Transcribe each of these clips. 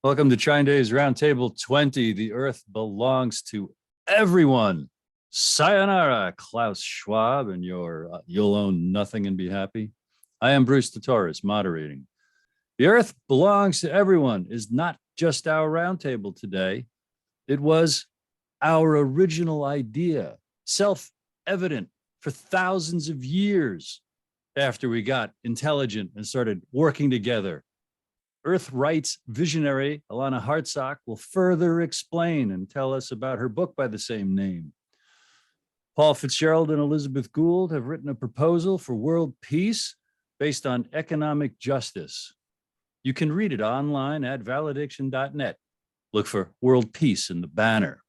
Welcome to Chine Days Roundtable 20. The earth belongs to everyone. Sayonara, Klaus Schwab, and your you'll own nothing and be happy. I am Bruce Tatoris, moderating. The earth belongs to everyone is not just our roundtable today. It was our original idea, self-evident for thousands of years after we got intelligent and started working together. Earth Rights visionary Alanna Hartzok will further explain and tell us about her book by the same name. Paul Fitzgerald and Elizabeth Gould have written a proposal for world peace based on economic justice. You can read it online at valediction.net. Look for world peace in the banner.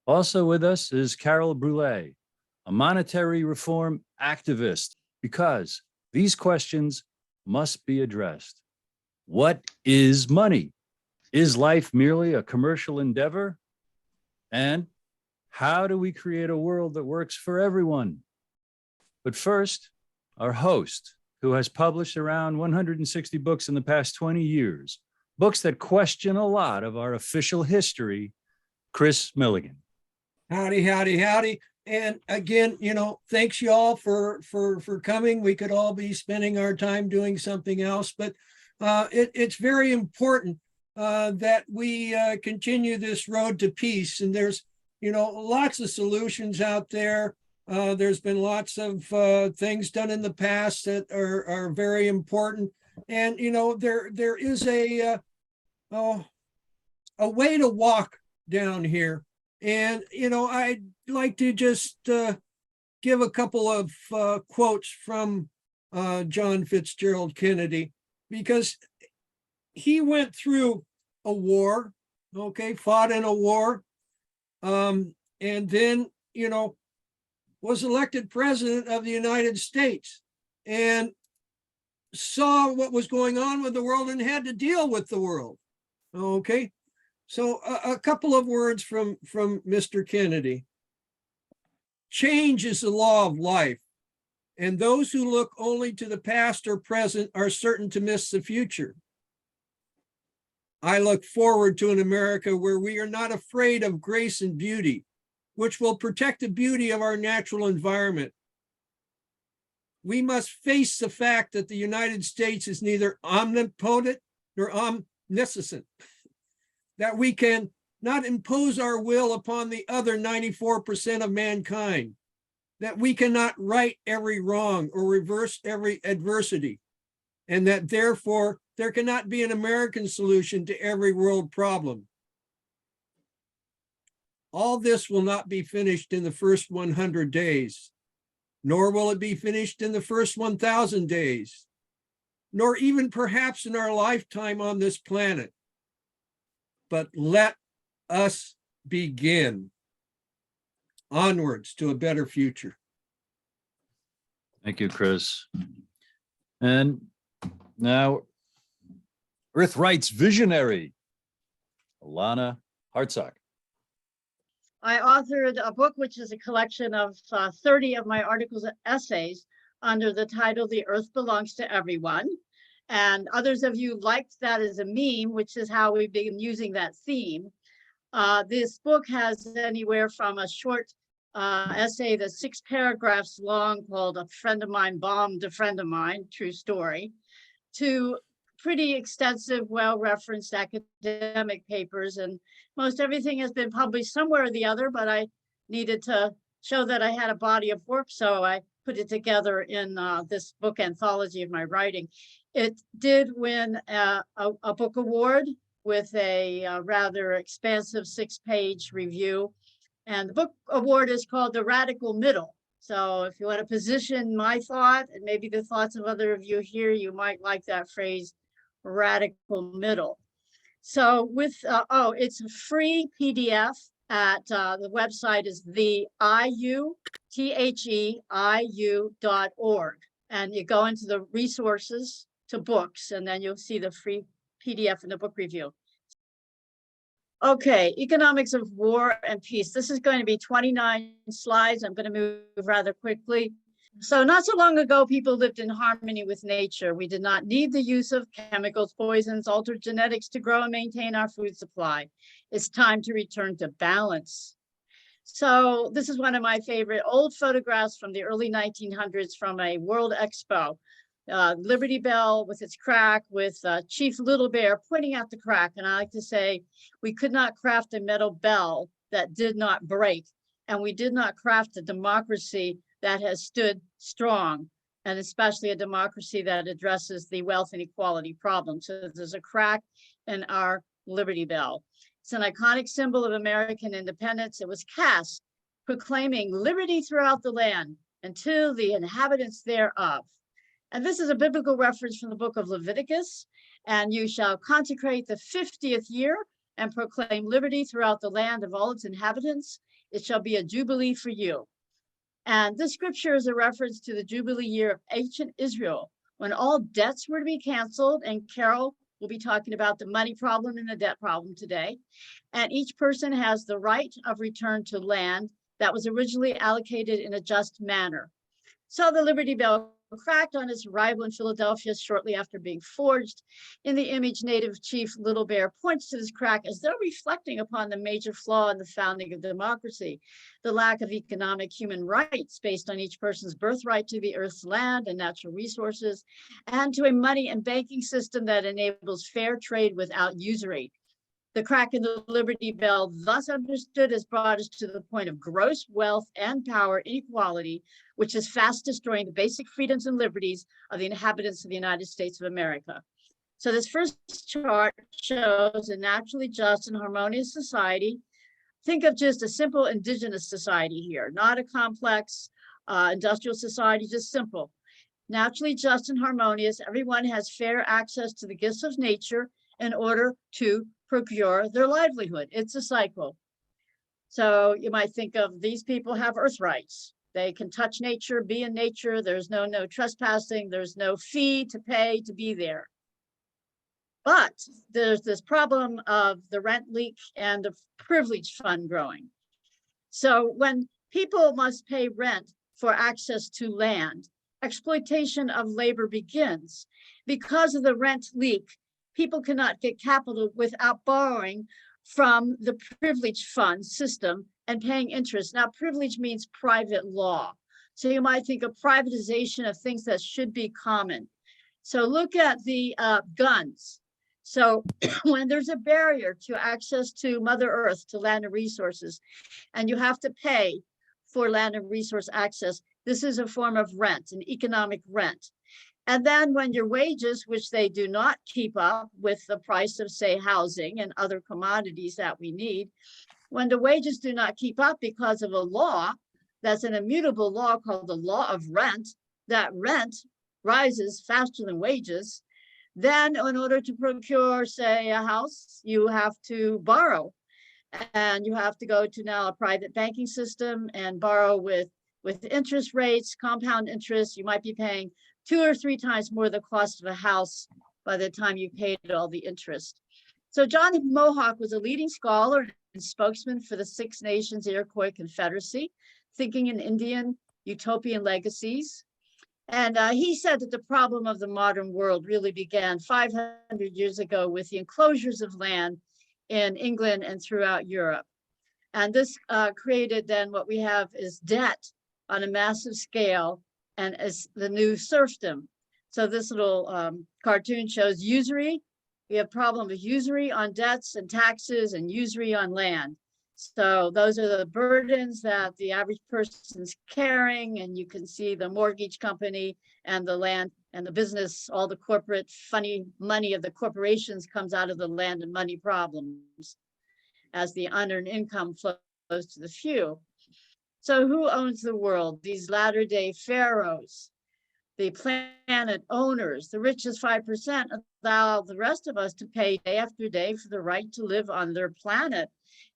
Also with us is Carol Brouillet, a monetary reform activist, because these questions must be addressed. What is money? Is life merely a commercial endeavor? And how do we create a world that works for everyone? But first, our host, who has published around 160 books in the past 20 years, books that question a lot of our official history, Chris Milligan. Howdy, howdy, howdy. And again, thanks you all for coming. We could all be spending our time doing something else, but it's very important that we continue this road to peace. And there's, lots of solutions out there. There's been lots of things done in the past that are very important. And, there is a way to walk down here. And, I'd like to just give a couple of quotes from John Fitzgerald Kennedy, because he went through a war, fought in a war, and then, was elected president of the United States and saw what was going on with the world and had to deal with the world. Okay. So a couple of words from Mr. Kennedy. Change is the law of life, and those who look only to the past or present are certain to miss the future. I look forward to an America where we are not afraid of grace and beauty, which will protect the beauty of our natural environment. We must face the fact that the United States is neither omnipotent nor omniscient, that we can not impose our will upon the other 94% of mankind, that we cannot right every wrong or reverse every adversity, and that therefore there cannot be an American solution to every world problem. All this will not be finished in the first 100 days, nor will it be finished in the first 1,000 days, nor even perhaps in our lifetime on this planet. But let us begin onwards to a better future. Thank you, Chris. And now, Earth Rights visionary, Alanna Hartzok. I authored a book, which is a collection of 30 of my articles and essays under the title, The Earth Belongs to Everyone. And others of you liked that as a meme, which is how we've been using that theme. This book has anywhere from a short essay that's 6 paragraphs long called A Friend of Mine Bombed a Friend of Mine, true story, to pretty extensive, well-referenced academic papers. And most everything has been published somewhere or the other, but I needed to show that I had a body of work, so I put it together in this book anthology of my writing. It did win a book award with a rather expansive 6-page review. And the book award is called The Radical Middle. So if you want to position my thought and maybe the thoughts of other of you here, you might like that phrase, radical middle. So with, it's a free PDF at the website is theiu.org. And you go into the resources to books, and then you'll see the free PDF in the book review. Okay, economics of war and peace. This is going to be 29 slides. I'm going to move rather quickly. So not so long ago, people lived in harmony with nature. We did not need the use of chemicals, poisons, altered genetics to grow and maintain our food supply. It's time to return to balance. So this is one of my favorite old photographs from the early 1900s from a World Expo. Liberty Bell with its crack, with Chief Little Bear pointing out the crack. And I like to say, we could not craft a metal bell that did not break. And we did not craft a democracy that has stood strong, and especially a democracy that addresses the wealth inequality problem. So there's a crack in our Liberty Bell. It's an iconic symbol of American independence. It was cast proclaiming liberty throughout the land until the inhabitants thereof. And this is a biblical reference from the book of Leviticus. And you shall consecrate the 50th year and proclaim liberty throughout the land of all its inhabitants. It shall be a jubilee for you. And this scripture is a reference to the Jubilee year of ancient Israel, when all debts were to be canceled. And Carol will be talking about the money problem and the debt problem today. And each person has the right of return to land that was originally allocated in a just manner. So the Liberty Bell cracked on its arrival in Philadelphia shortly after being forged. In the image, native Chief Little Bear points to this crack as though reflecting upon the major flaw in the founding of democracy, the lack of economic human rights based on each person's birthright to the earth's land and natural resources, and to a money and banking system that enables fair trade without usury. The crack in the Liberty Bell, thus understood, has brought us to the point of gross wealth and power inequality, which is fast destroying the basic freedoms and liberties of the inhabitants of the United States of America. So this first chart shows a naturally just and harmonious society. Think of just a simple indigenous society here, not a complex industrial society, just simple. Naturally just and harmonious, everyone has fair access to the gifts of nature in order to procure their livelihood. It's a cycle. So you might think of these people have earth rights. They can touch nature, be in nature. There's no trespassing. There's no fee to pay to be there. But there's this problem of the rent leak and the privilege fund growing. So when people must pay rent for access to land, exploitation of labor begins. Because of the rent leak, people cannot get capital without borrowing from the privilege fund system and paying interest. Now, privilege means private law. So you might think of privatization of things that should be common. So look at the guns. So when there's a barrier to access to Mother Earth, to land and resources, and you have to pay for land and resource access, this is a form of rent, an economic rent. And then when your wages, which they do not keep up with the price of, say, housing and other commodities that we need, when the wages do not keep up because of a law that's an immutable law called the law of rent, that rent rises faster than wages, then in order to procure, say, a house, you have to borrow. And you have to go to now a private banking system and borrow with interest rates, compound interest. You might be paying 2 or 3 times more the cost of a house by the time you paid all the interest. So John Mohawk was a leading scholar and spokesman for the Six Nations Iroquois Confederacy, thinking in Indian utopian legacies. And he said that the problem of the modern world really began 500 years ago with the enclosures of land in England and throughout Europe. And this created then what we have is debt on a massive scale, and as the new serfdom. So this little cartoon shows usury. We have problem with usury on debts and taxes and usury on land. So those are the burdens that the average person's carrying, and you can see the mortgage company and the land and the business, all the corporate funny money of the corporations comes out of the land and money problems as the unearned income flows to the few. So who owns the world? These latter-day pharaohs, the planet owners, the richest 5% allow the rest of us to pay day after day for the right to live on their planet.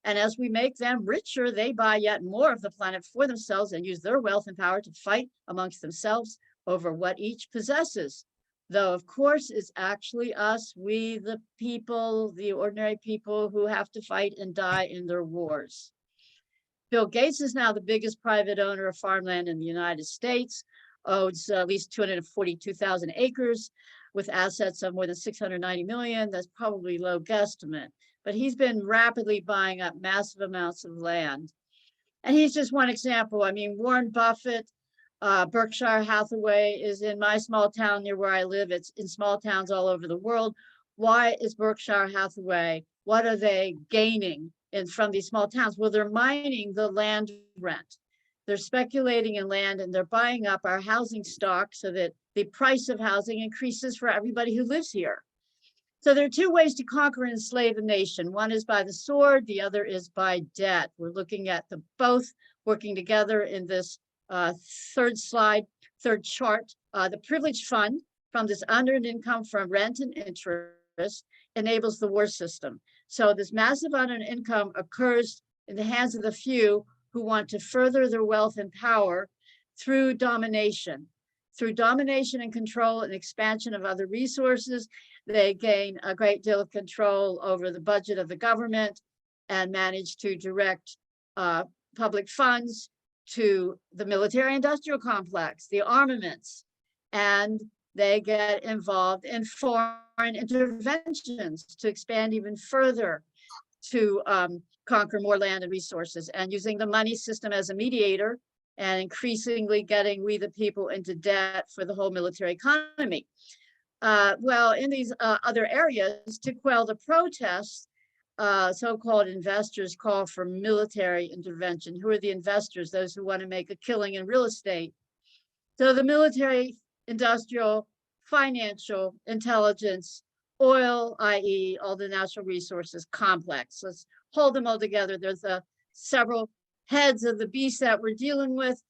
And as we make them richer, they buy yet more of the planet for themselves and use their wealth and power to fight amongst themselves over what each possesses. Though, of course, it's actually us, we, the people, the ordinary people who have to fight and die in their wars. Bill Gates is now the biggest private owner of farmland in the United States. owns at least 242,000 acres with assets of more than 690 million. That's probably low guesstimate, but he's been rapidly buying up massive amounts of land. And he's just one example. I mean, Warren Buffett, Berkshire Hathaway is in my small town near where I live. It's in small towns all over the world. Why is Berkshire Hathaway? What are they gaining from these small towns? Well, they're mining the land rent. They're speculating in land and they're buying up our housing stock so that the price of housing increases for everybody who lives here. So there are two ways to conquer and enslave a nation. One is by the sword, the other is by debt. We're looking at the both working together in this third chart. The privilege fund from this unearned income from rent and interest enables the war system. So this massive unearned income occurs in the hands of the few who want to further their wealth and power through domination. Through domination and control and expansion of other resources, they gain a great deal of control over the budget of the government and manage to direct public funds to the military industrial complex, the armaments, and they get involved in foreign interventions to expand even further to conquer more land and resources, and using the money system as a mediator and increasingly getting we the people into debt for the whole military economy. Well, in these other areas, to quell the protests, so-called investors call for military intervention. Who are the investors? Those who want to make a killing in real estate. So the military, industrial, financial, intelligence, oil, i.e. all the natural resources complex. Let's hold them all together. There's several heads of the beast that we're dealing with.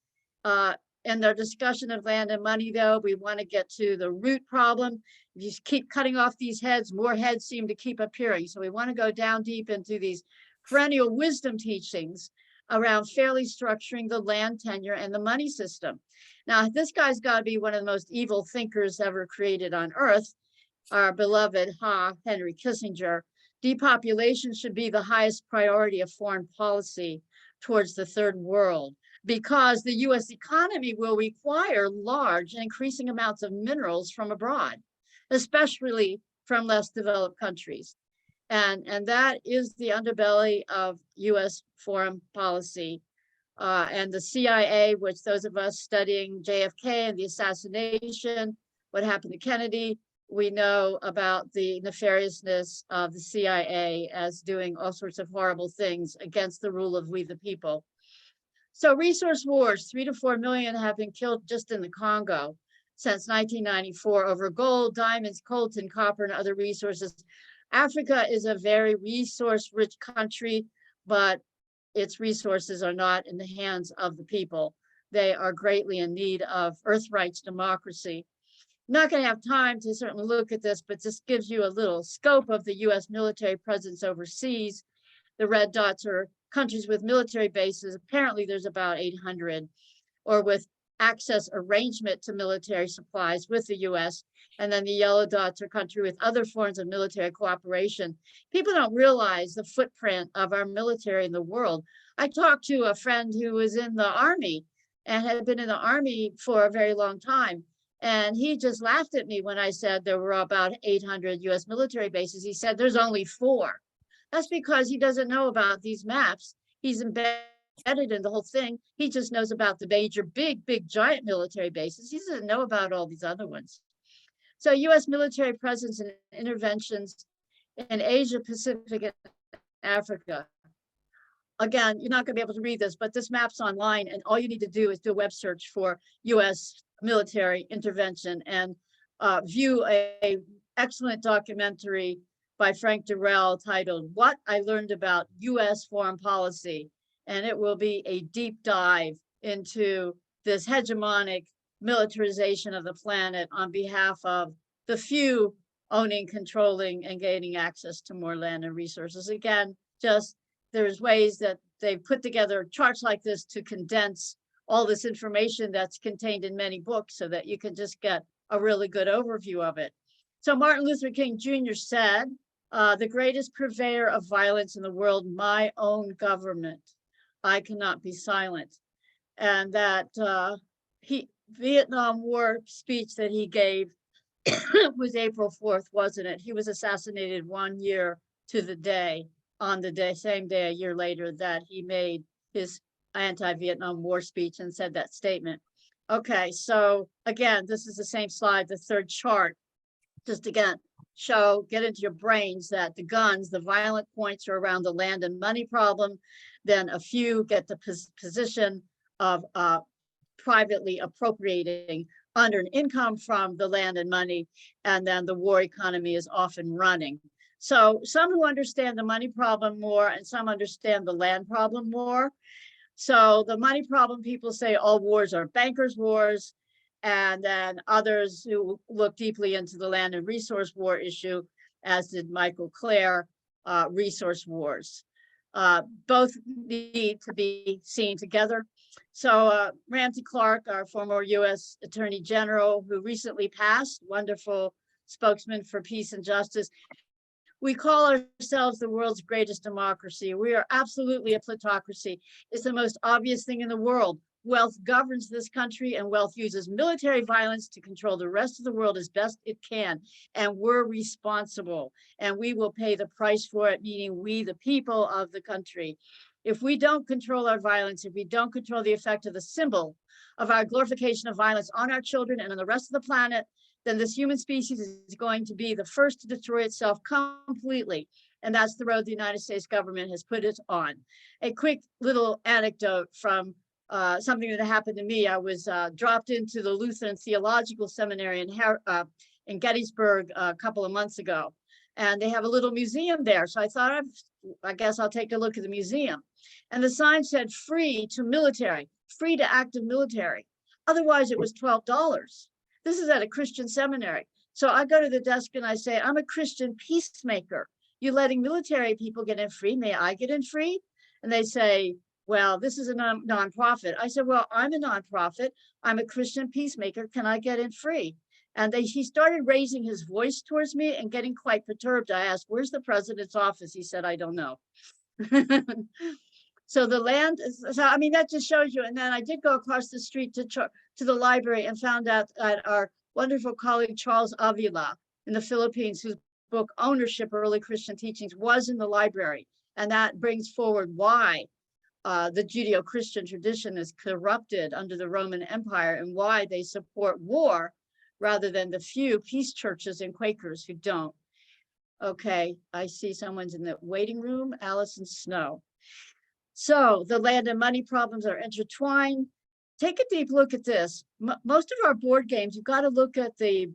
In their discussion of land and money, though, we want to get to the root problem. If you keep cutting off these heads, more heads seem to keep appearing. So we want to go down deep into these perennial wisdom teachings around fairly structuring the land tenure and the money system. Now, this guy's got to be one of the most evil thinkers ever created on earth, our beloved Henry Kissinger. Depopulation should be the highest priority of foreign policy towards the third world, because the US economy will require large and increasing amounts of minerals from abroad, especially from less developed countries. And that is the underbelly of US foreign policy. And the CIA, which those of us studying JFK and the assassination, what happened to Kennedy, we know about the nefariousness of the CIA as doing all sorts of horrible things against the rule of we the people. So resource wars, 3 to 4 million have been killed just in the Congo since 1994 over gold, diamonds, coltan, copper, and other resources. Africa is a very resource-rich country, but its resources are not in the hands of the people. They are greatly in need of earth rights democracy. Not going to have time to certainly look at this, but this gives you a little scope of the US military presence overseas. The red dots are countries with military bases. Apparently there's about 800, or with access arrangement to military supplies with the US. And then the yellow dots are countries with other forms of military cooperation. People don't realize the footprint of our military in the world. I talked to a friend who was in the Army and had been in the Army for a very long time. And he just laughed at me when I said there were about 800 US military bases. He said, there's only 4. That's because he doesn't know about these maps. He's embedded in the whole thing. He just knows about the major, big, giant military bases. He doesn't know about all these other ones. So US military presence and interventions in Asia, Pacific, and Africa. Again, you're not going to be able to read this, but this map's online, and all you need to do is do a web search for US military intervention and view a excellent documentary by Frank Durrell titled What I Learned About US Foreign Policy. And it will be a deep dive into this hegemonic militarization of the planet on behalf of the few owning, controlling, and gaining access to more land and resources. Again, just there's ways that they've put together charts like this to condense all this information that's contained in many books so that you can just get a really good overview of it. So Martin Luther King Jr. said, the greatest purveyor of violence in the world, my own government. I cannot be silent. And that Vietnam War speech that he gave was April 4th, wasn't it? He was assassinated 1 year to the day, on the day, same day, a year later, that he made his anti-Vietnam War speech and said that statement. Okay, so again, this is the same slide, the third chart. Just again, get into your brains that the guns, the violent points are around the land and money problem. Then a few get the position of privately appropriating unearned income from the land and money, and then the war economy is often running. So some who understand the money problem more and some understand the land problem more. So the money problem, people say all wars are bankers' wars, and then others who look deeply into the land and resource war issue, as did Michael Clare, resource wars. Both need to be seen together. So Ramsey Clark, our former US Attorney General, who recently passed, wonderful spokesman for peace and justice. We call ourselves the world's greatest democracy. We are absolutely a plutocracy. It's the most obvious thing in the world. Wealth governs this country, and wealth uses military violence to control the rest of the world as best it can. And we're responsible, and we will pay the price for it, meaning we, the people of the country. If we don't control our violence, if we don't control the effect of the symbol of our glorification of violence on our children and on the rest of the planet, then this human species is going to be the first to destroy itself completely. And that's the road the United States government has put it on. A quick little anecdote from something that happened to me. I was dropped into the Lutheran Theological Seminary in Gettysburg a couple of months ago. And they have a little museum there. So I thought, I guess I'll take a look at the museum. And the sign said free to military, free to active military. Otherwise, it was $12. This is at a Christian seminary. So I go to the desk and I say, I'm a Christian peacemaker. You're letting military people get in free. May I get in free? And they say, well, this is a nonprofit. I said, well, I'm a nonprofit. I'm a Christian peacemaker. Can I get in free? And he started raising his voice towards me and getting quite perturbed. I asked, where's the president's office? He said, I don't know. So the land, I mean, that just shows you. And then I did go across the street to the library and found out that our wonderful colleague, Charles Avila in the Philippines, whose book, Ownership, Early Christian Teachings, was in the library. And that brings forward why the Judeo-Christian tradition is corrupted under the Roman Empire and why they support war rather than the few peace churches and Quakers who don't. Okay, I see someone's in the waiting room, Allison Snow. So the land and money problems are intertwined. Take a deep look at this. Most of our board games, you've got to look at the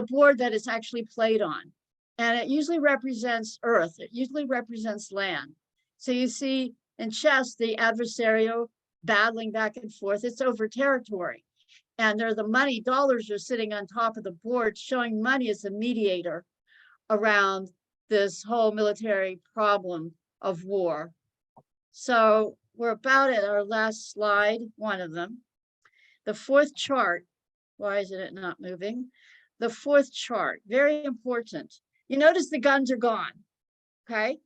board that it's actually played on. And it usually represents earth. It usually represents land. So you see in chess, the adversarial battling back and forth, it's over territory. And there are the money, dollars are sitting on top of the board, showing money as a mediator around this whole military problem of war. So we're about at our last slide, one of them. The fourth chart, why isn't it not moving? The fourth chart, very important. You notice the guns are gone, okay?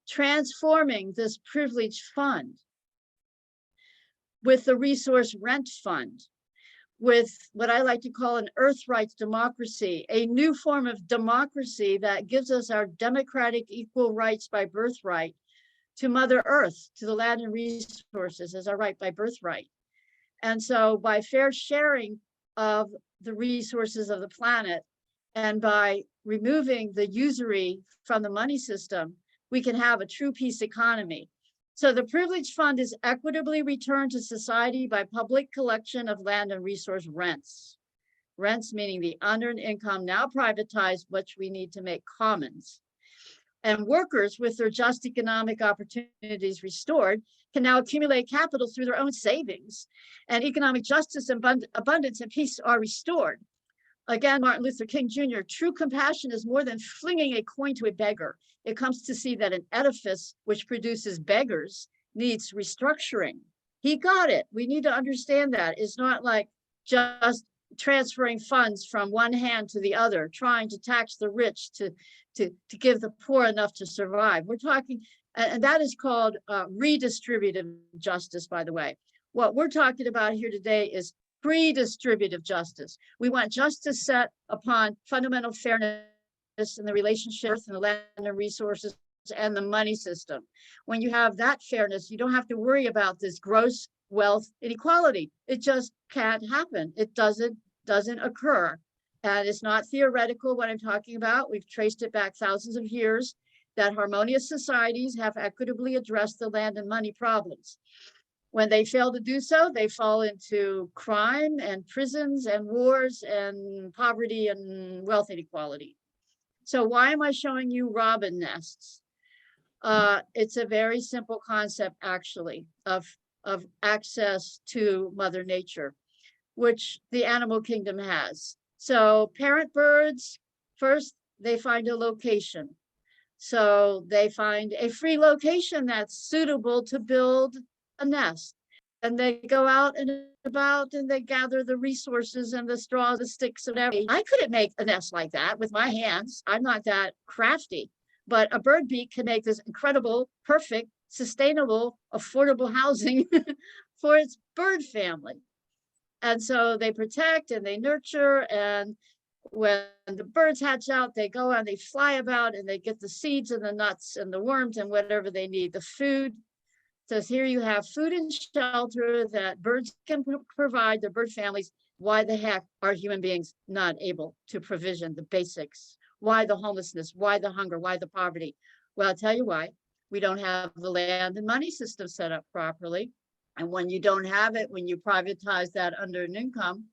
Transforming this privilege fund with the resource rent fund, with what I like to call an earth rights democracy, a new form of democracy that gives us our democratic equal rights by birthright to Mother Earth, to the land and resources as our right by birthright. And so by fair sharing of the resources of the planet and by removing the usury from the money system, we can have a true peace economy. So the privilege fund is equitably returned to society by public collection of land and resource rents. Rents meaning the unearned income now privatized, which we need to make commons. And workers with their just economic opportunities restored can now accumulate capital through their own savings. And economic justice, abundance, and peace are restored. Again, Martin Luther King Jr., true compassion is more than flinging a coin to a beggar. It comes to see that an edifice which produces beggars needs restructuring. He got it. We need to understand that. It's not like just transferring funds from one hand to the other, trying to tax the rich to give the poor enough to survive. We're talking, and that is called redistributive justice, by the way. What we're talking about here today is redistributive justice. We want justice set upon fundamental fairness in the relationships and the land and resources and the money system. When you have that fairness, you don't have to worry about this gross wealth inequality. It just can't happen. It doesn't occur. And it's not theoretical what I'm talking about. We've traced it back thousands of years that harmonious societies have equitably addressed the land and money problems. When they fail to do so, they fall into crime and prisons and wars and poverty and wealth inequality. So why am I showing you robin nests? It's a very simple concept, actually, of access to Mother Nature, which the animal kingdom has. So parent birds, first, they find a location. So they find a free location that's suitable to build a nest. And they go out and about and they gather the resources and the straw, the sticks, and everything. I couldn't make a nest like that with my hands. I'm not that crafty. But a bird bee can make this incredible, perfect, sustainable, affordable housing for its bird family. And so they protect and they nurture. And when the birds hatch out, they go and they fly about and they get the seeds and the nuts and the worms and whatever they need, the food. So here you have food and shelter that birds can provide their bird families. Why the heck are human beings not able to provision the basics? Why the homelessness? Why the hunger? Why the poverty? Well, I'll tell you why. We don't have the land and money system set up properly. And when you don't have it, when you privatize that under an income,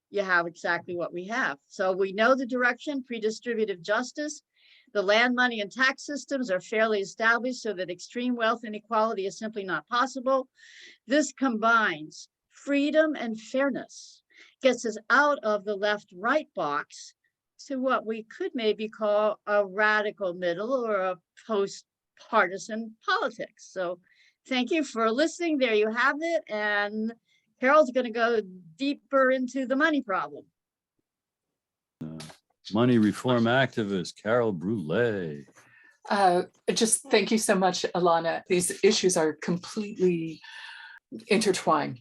you have exactly what we have. So we know the direction, redistributive justice. The land, money, and tax systems are fairly established so that extreme wealth inequality is simply not possible. This combines freedom and fairness, gets us out of the left-right box to what we could maybe call a radical middle or a post-partisan politics. So thank you for listening. There you have it. And Carol's going to go deeper into the money problem. Money reform activist, Carol Brouillet. Just thank you so much, Alanna. These issues are completely intertwined.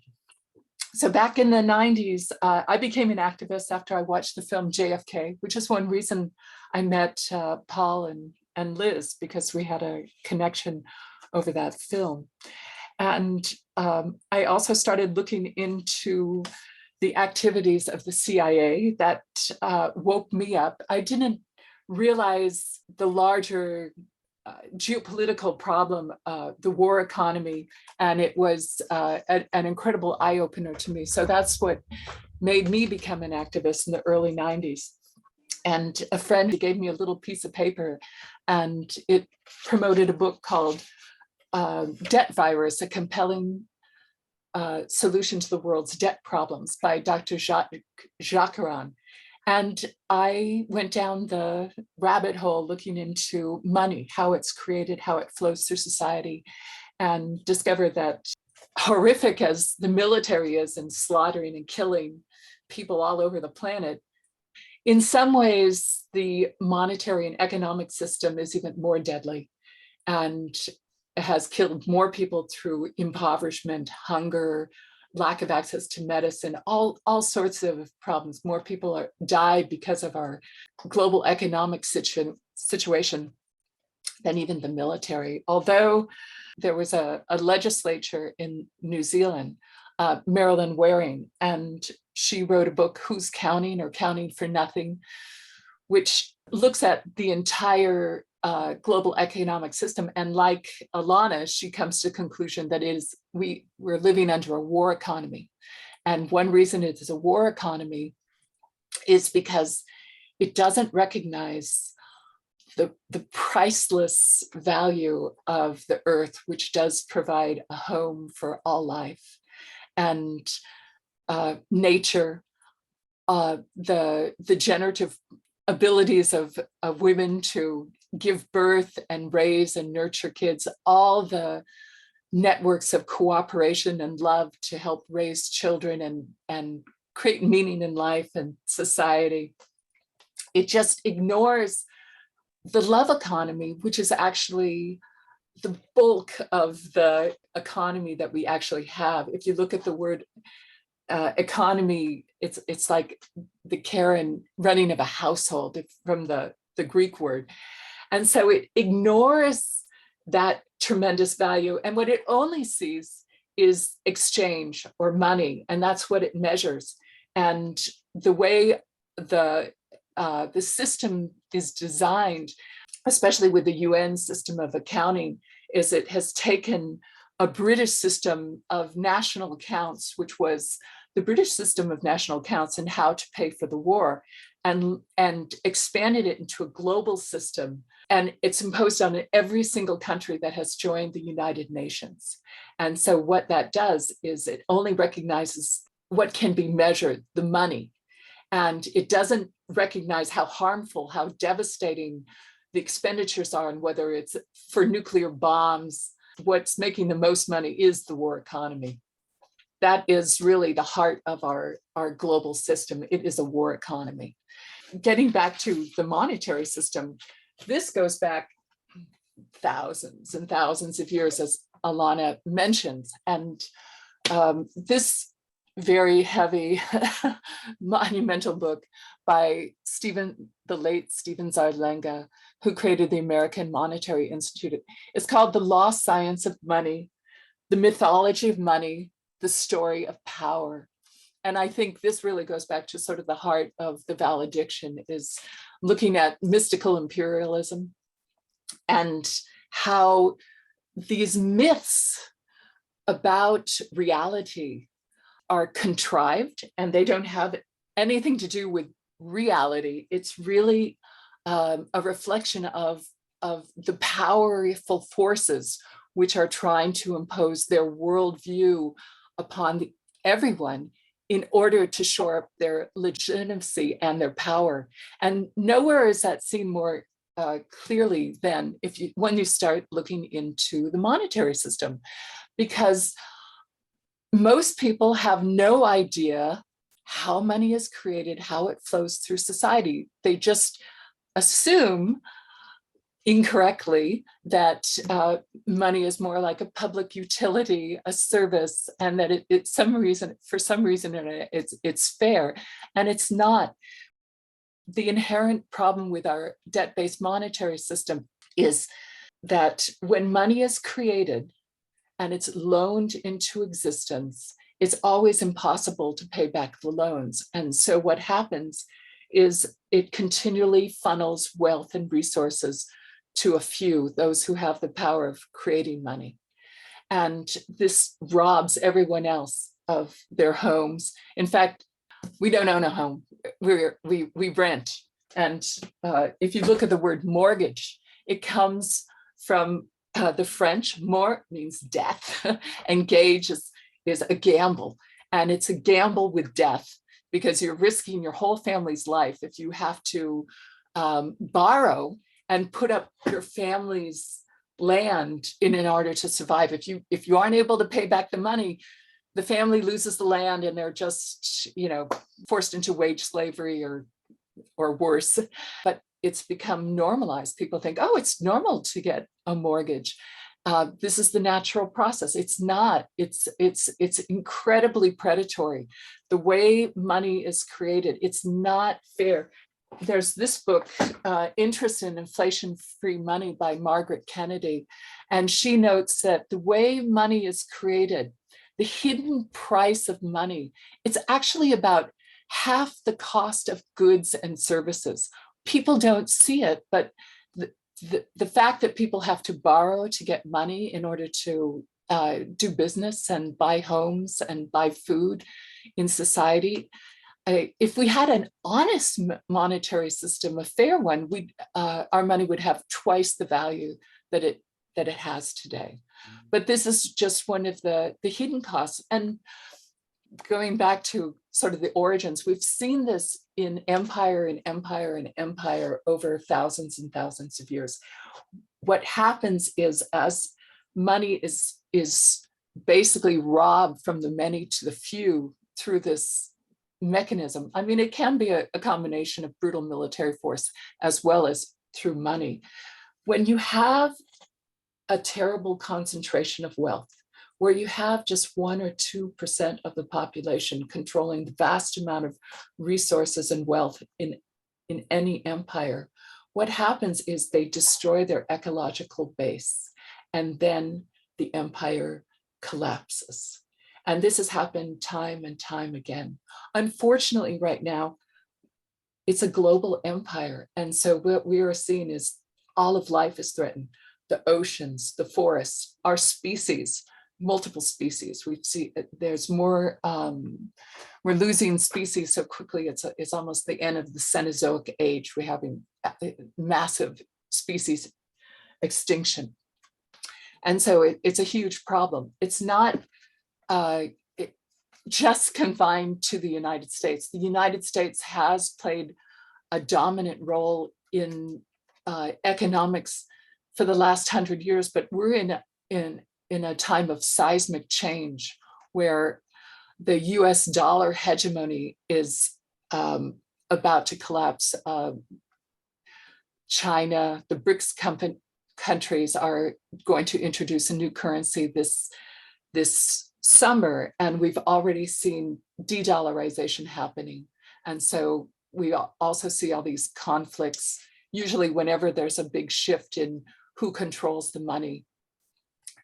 So back in the 90s, I became an activist after I watched the film JFK, which is one reason I met Paul and Liz, because we had a connection over that film. And I also started looking into the activities of the CIA that woke me up. I didn't realize the larger geopolitical problem, the war economy, and it was an incredible eye-opener to me. So that's what made me become an activist in the early 90s. And a friend gave me a little piece of paper, and it promoted a book called Debt Virus, a compelling solution to the world's debt problems by Dr. Jacquemin. And I went down the rabbit hole looking into money, how it's created, how it flows through society, and discovered that horrific as the military is in slaughtering and killing people all over the planet, in some ways, the monetary and economic system is even more deadly and has killed more people through impoverishment, hunger, lack of access to medicine, all sorts of problems. More people die because of our global economic situation than even the military. Although there was a legislature in New Zealand, Marilyn Waring, and she wrote a book, Who's Counting or Counting for Nothing, which looks at the entire global economic system. And like Alanna, she comes to the conclusion that we're living under a war economy. And one reason it is a war economy is because it doesn't recognize the priceless value of the earth, which does provide a home for all life. And nature, the generative abilities of women to give birth and raise and nurture kids, all the networks of cooperation and love to help raise children and create meaning in life and society. It just ignores the love economy, which is actually the bulk of the economy that we actually have. If you look at the word economy, it's like the care and running of a household from the Greek word. And so it ignores that tremendous value. And what it only sees is exchange or money. And that's what it measures. And the way the system is designed, especially with the UN system of accounting, is it has taken a British system of national accounts, which was the British system of national accounts and how to pay for the war, and expanded it into a global system. And it's imposed on every single country that has joined the United Nations. And so what that does is it only recognizes what can be measured, the money. And it doesn't recognize how harmful, how devastating the expenditures are, and whether it's for nuclear bombs. What's making the most money is the war economy. That is really the heart of our global system. It is a war economy. Getting back to the monetary system, this goes back thousands and thousands of years, as Alanna mentions. And this very heavy, monumental book by the late Stephen Zarlenga, who created the American Monetary Institute. It's called The Lost Science of Money, The Mythology of Money, The Story of Power. And I think this really goes back to sort of the heart of the valediction, is looking at mystical imperialism and how these myths about reality are contrived, and they don't have anything to do with reality. It's really a reflection of the powerful forces which are trying to impose their worldview upon everyone in order to shore up their legitimacy and their power. And nowhere is that seen more clearly than when you start looking into the monetary system, because most people have no idea how money is created, how it flows through society. They just assume incorrectly that money is more like a public utility, a service, and that for some reason it's fair, and it's not. The inherent problem with our debt-based monetary system is that when money is created and it's loaned into existence, it's always impossible to pay back the loans. And so what happens is it continually funnels wealth and resources to a few, those who have the power of creating money. And this robs everyone else of their homes. In fact, we don't own a home, we rent. And if you look at the word mortgage, it comes from the French. Mort means death, and gage is a gamble. And it's a gamble with death, because you're risking your whole family's life if you have to borrow and put up your family's land in order to survive. If you aren't able to pay back the money, the family loses the land and they're just, forced into wage slavery or worse. But it's become normalized. People think, oh, it's normal to get a mortgage. This is the natural process. It's not. It's incredibly predatory. The way money is created, it's not fair. There's this book, Interest in Inflation-Free Money by Margaret Kennedy, and she notes that the way money is created, the hidden price of money, it's actually about half the cost of goods and services. People don't see it, but the fact that people have to borrow to get money in order to do business and buy homes and buy food in society, if we had an honest monetary system, a fair one, our money would have twice the value that it has today. But this is just one of the hidden costs. And going back to sort of the origins, we've seen this in empire and empire and empire over thousands and thousands of years. What happens is, as money is basically robbed from the many to the few through this mechanism. I mean, it can be a combination of brutal military force as well as through money. When you have a terrible concentration of wealth, where you have just 1 or 2% of the population controlling the vast amount of resources and wealth in any empire, what happens is they destroy their ecological base, and then the empire collapses. And this has happened time and time again. Unfortunately, right now, it's a global empire. And so what we are seeing is all of life is threatened. The oceans, the forests, our species, multiple species. We see there's more, we're losing species so quickly. It's almost the end of the Cenozoic age. We're having massive species extinction. And so it's a huge problem. It's not just confined to the United States. The United States has played a dominant role in economics for the last 100 years, but we're in a time of seismic change where the US dollar hegemony is about to collapse. China, the BRICS countries are going to introduce a new currency this summer, and we've already seen de-dollarization happening. And so we also see all these conflicts. Usually whenever there's a big shift in who controls the money,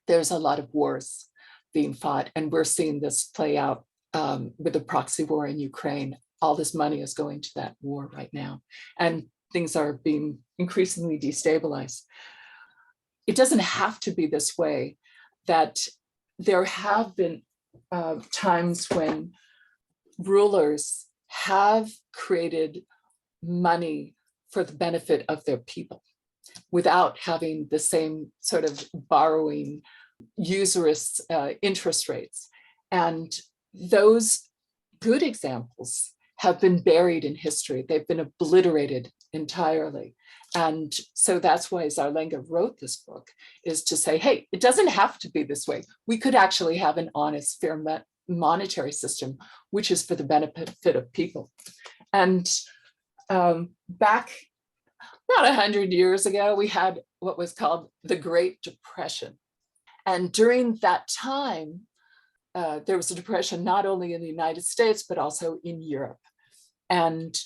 there's a lot of wars being fought. And we're seeing this play out with the proxy war in Ukraine. All this money is going to that war right now. And things are being increasingly destabilized. It doesn't have to be this way. That there have been times when rulers have created money for the benefit of their people without having the same sort of borrowing, usurious interest rates. And those good examples have been buried in history. They've been obliterated entirely. And so that's why Zarlenga wrote this book, is to say, hey, it doesn't have to be this way. We could actually have an honest, fair monetary system, which is for the benefit of people. And back about 100 years ago, we had what was called the Great Depression. And during that time, there was a depression not only in the United States, but also in Europe. And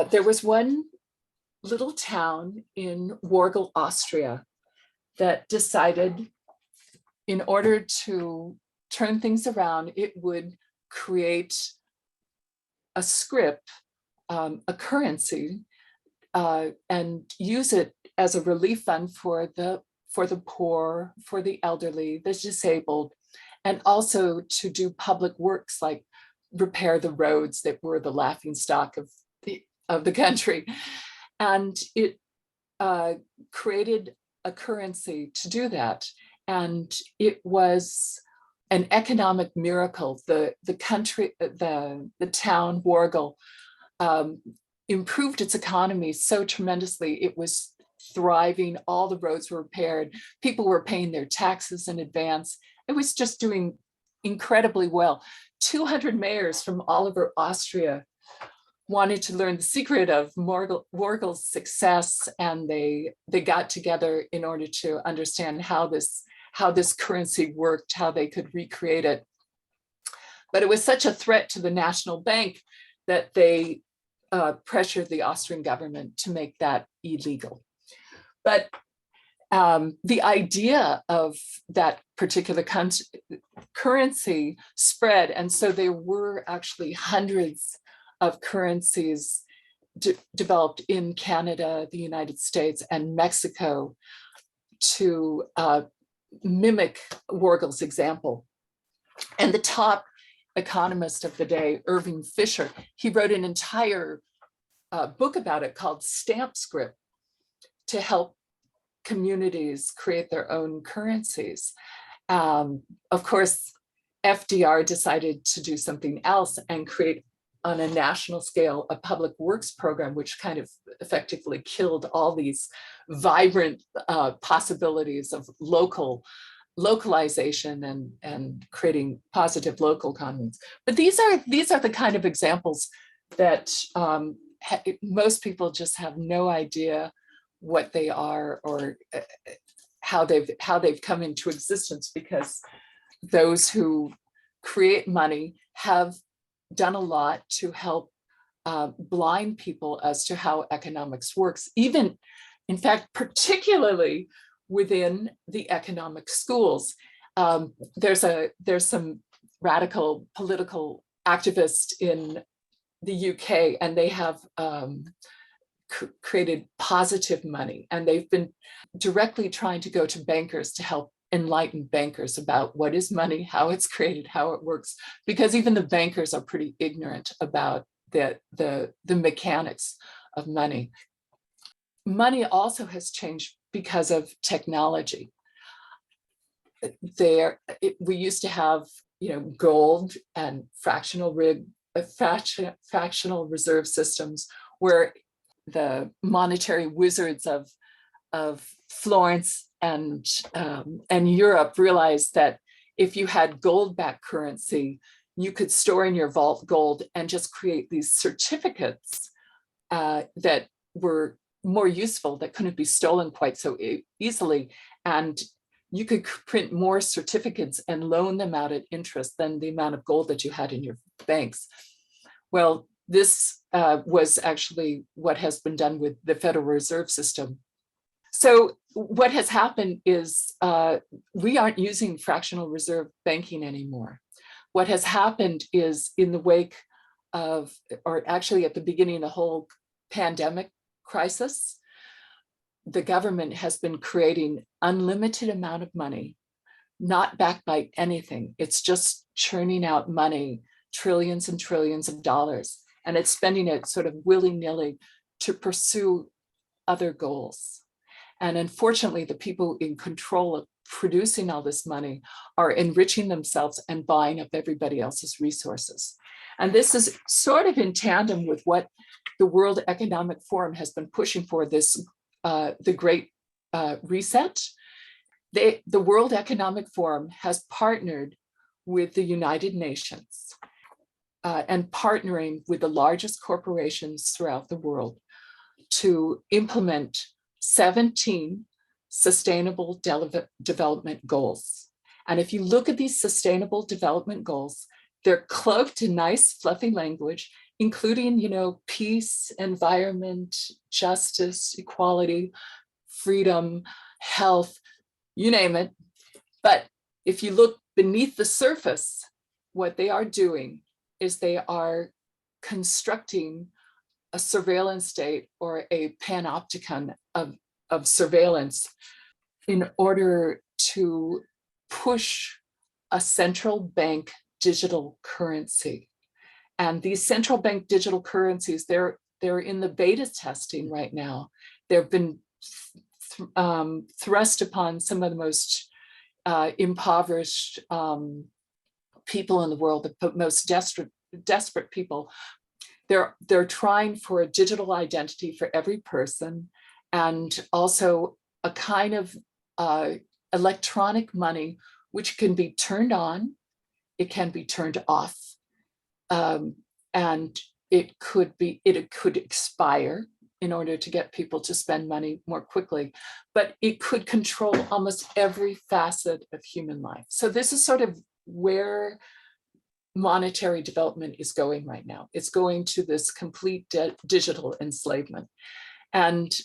there was one little town in Wargl, Austria, that decided in order to turn things around, it would create a scrip, a currency, and use it as a relief fund for the poor, for the elderly, the disabled, and also to do public works like repair the roads that were the laughingstock of the country. And it created a currency to do that. And it was an economic miracle. The country, the town, Wargl, improved its economy so tremendously. It was thriving. All the roads were repaired. People were paying their taxes in advance. It was just doing incredibly well. 200 mayors from all over Austria wanted to learn the secret of Wargl's success, and they got together in order to understand how this currency worked, how they could recreate it. But it was such a threat to the national bank that they pressured the Austrian government to make that illegal. But the idea of that particular currency spread, and so there were actually hundreds of currencies developed in Canada, the United States, and Mexico to mimic Wargl's example. And the top economist of the day, Irving Fisher, he wrote an entire book about it called Stamp Script to help communities create their own currencies. Of course, FDR decided to do something else and create on a national scale a public works program, which kind of effectively killed all these vibrant possibilities of localization and creating positive local economies. But these are the kind of examples that most people just have no idea what they are or how they've come into existence, because those who create money have done a lot to help blind people as to how economics works, even, in fact, particularly within the economic schools. There's some radical political activists in the UK, and they have created positive money, and they've been directly trying to go to bankers to help enlighten bankers about what is money, how it's created, how it works, because even the bankers are pretty ignorant about the mechanics of money. Money also has changed because of technology. We used to have, gold and fractional reserve systems, where the monetary wizards of Florence and Europe realized that if you had gold-backed currency, you could store in your vault gold and just create these certificates that were more useful, that couldn't be stolen quite so easily. And you could print more certificates and loan them out at interest than the amount of gold that you had in your banks. Well, this was actually what has been done with the Federal Reserve System. So what has happened is we aren't using fractional reserve banking anymore. What has happened is, in the wake of, or actually at the beginning of the whole pandemic crisis, the government has been creating unlimited amount of money, not backed by anything. It's just churning out money, trillions and trillions of dollars, and it's spending it sort of willy-nilly to pursue other goals. And unfortunately, the people in control of producing all this money are enriching themselves and buying up everybody else's resources. And this is sort of in tandem with what the World Economic Forum has been pushing for, this the Great Reset. The World Economic Forum has partnered with the United Nations and partnering with the largest corporations throughout the world to implement 17 sustainable development goals. And if you look at these sustainable development goals, they're cloaked in nice, fluffy language, including, peace, environment, justice, equality, freedom, health, you name it. But if you look beneath the surface, what they are doing is they are constructing a surveillance state, or a panopticon of surveillance, in order to push a central bank digital currency. And these central bank digital currencies, they're in the beta testing right now. They've been thrust upon some of the most impoverished people in the world, the most desperate people. They're trying for a digital identity for every person, and also a kind of electronic money which can be turned on, it can be turned off, and it could expire in order to get people to spend money more quickly, but it could control almost every facet of human life. So this is sort of where monetary development is going right now. It's going to this complete digital enslavement. And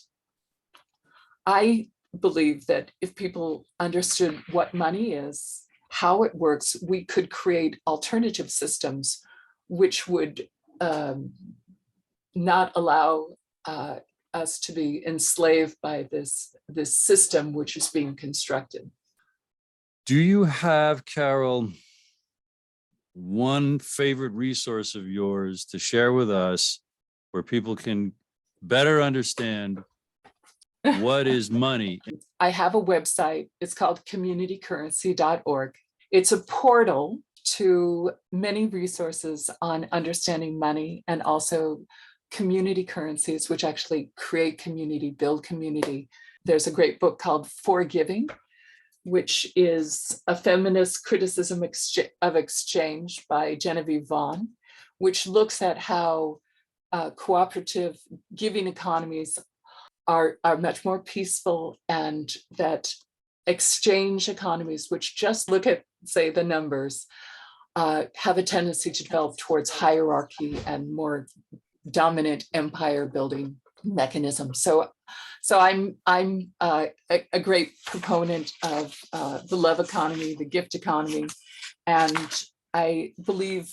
I believe that if people understood what money is, how it works, we could create alternative systems which would not allow us to be enslaved by this system which is being constructed. Do you have, Carol, one favorite resource of yours to share with us where people can better understand what is money? I have a website. It's called communitycurrency.org. It's a portal to many resources on understanding money, and also community currencies, which actually create community, build community. There's a great book called Forgiving, which is a feminist criticism of exchange by Genevieve Vaughn, which looks at how cooperative giving economies are much more peaceful, and that exchange economies, which just look at, say, the numbers, have a tendency to develop towards hierarchy and more dominant empire building mechanism. So I'm a great proponent of the love economy, the gift economy, and I believe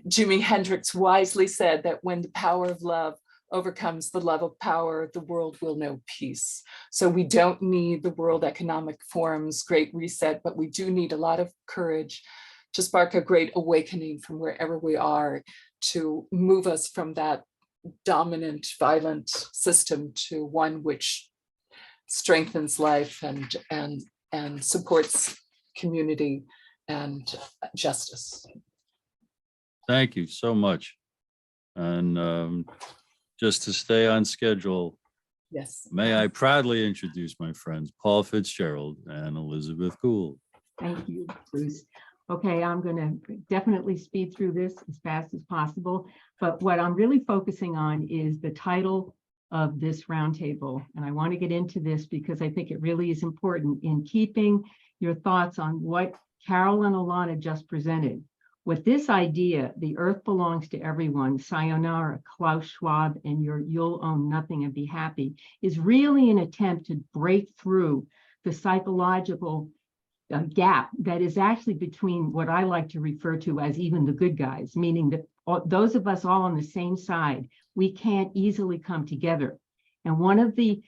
Jimi Hendrix wisely said that when the power of love overcomes the love of power, the world will know peace. So we don't need the World Economic Forum's Great Reset, but we do need a lot of courage to spark a great awakening from wherever we are, to move us from that dominant, violent system to one which strengthens life and supports community and justice. Thank you so much. And just to stay on schedule, Yes. may I proudly introduce my friends, Paul Fitzgerald and Elizabeth Gould. Thank you, Bruce. Okay, I'm going to definitely speed through this as fast as possible, but what I'm really focusing on is the title of this roundtable. And I want to get into this because I think it really is important in keeping your thoughts on what Carol and Alanna just presented. With this idea, the earth belongs to everyone, Sayonara, Klaus Schwab, and you'll own nothing and be happy, is really an attempt to break through the psychological gap that is actually between what I like to refer to as even the good guys, meaning that those of us all on the same side, we can't easily come together. And one of the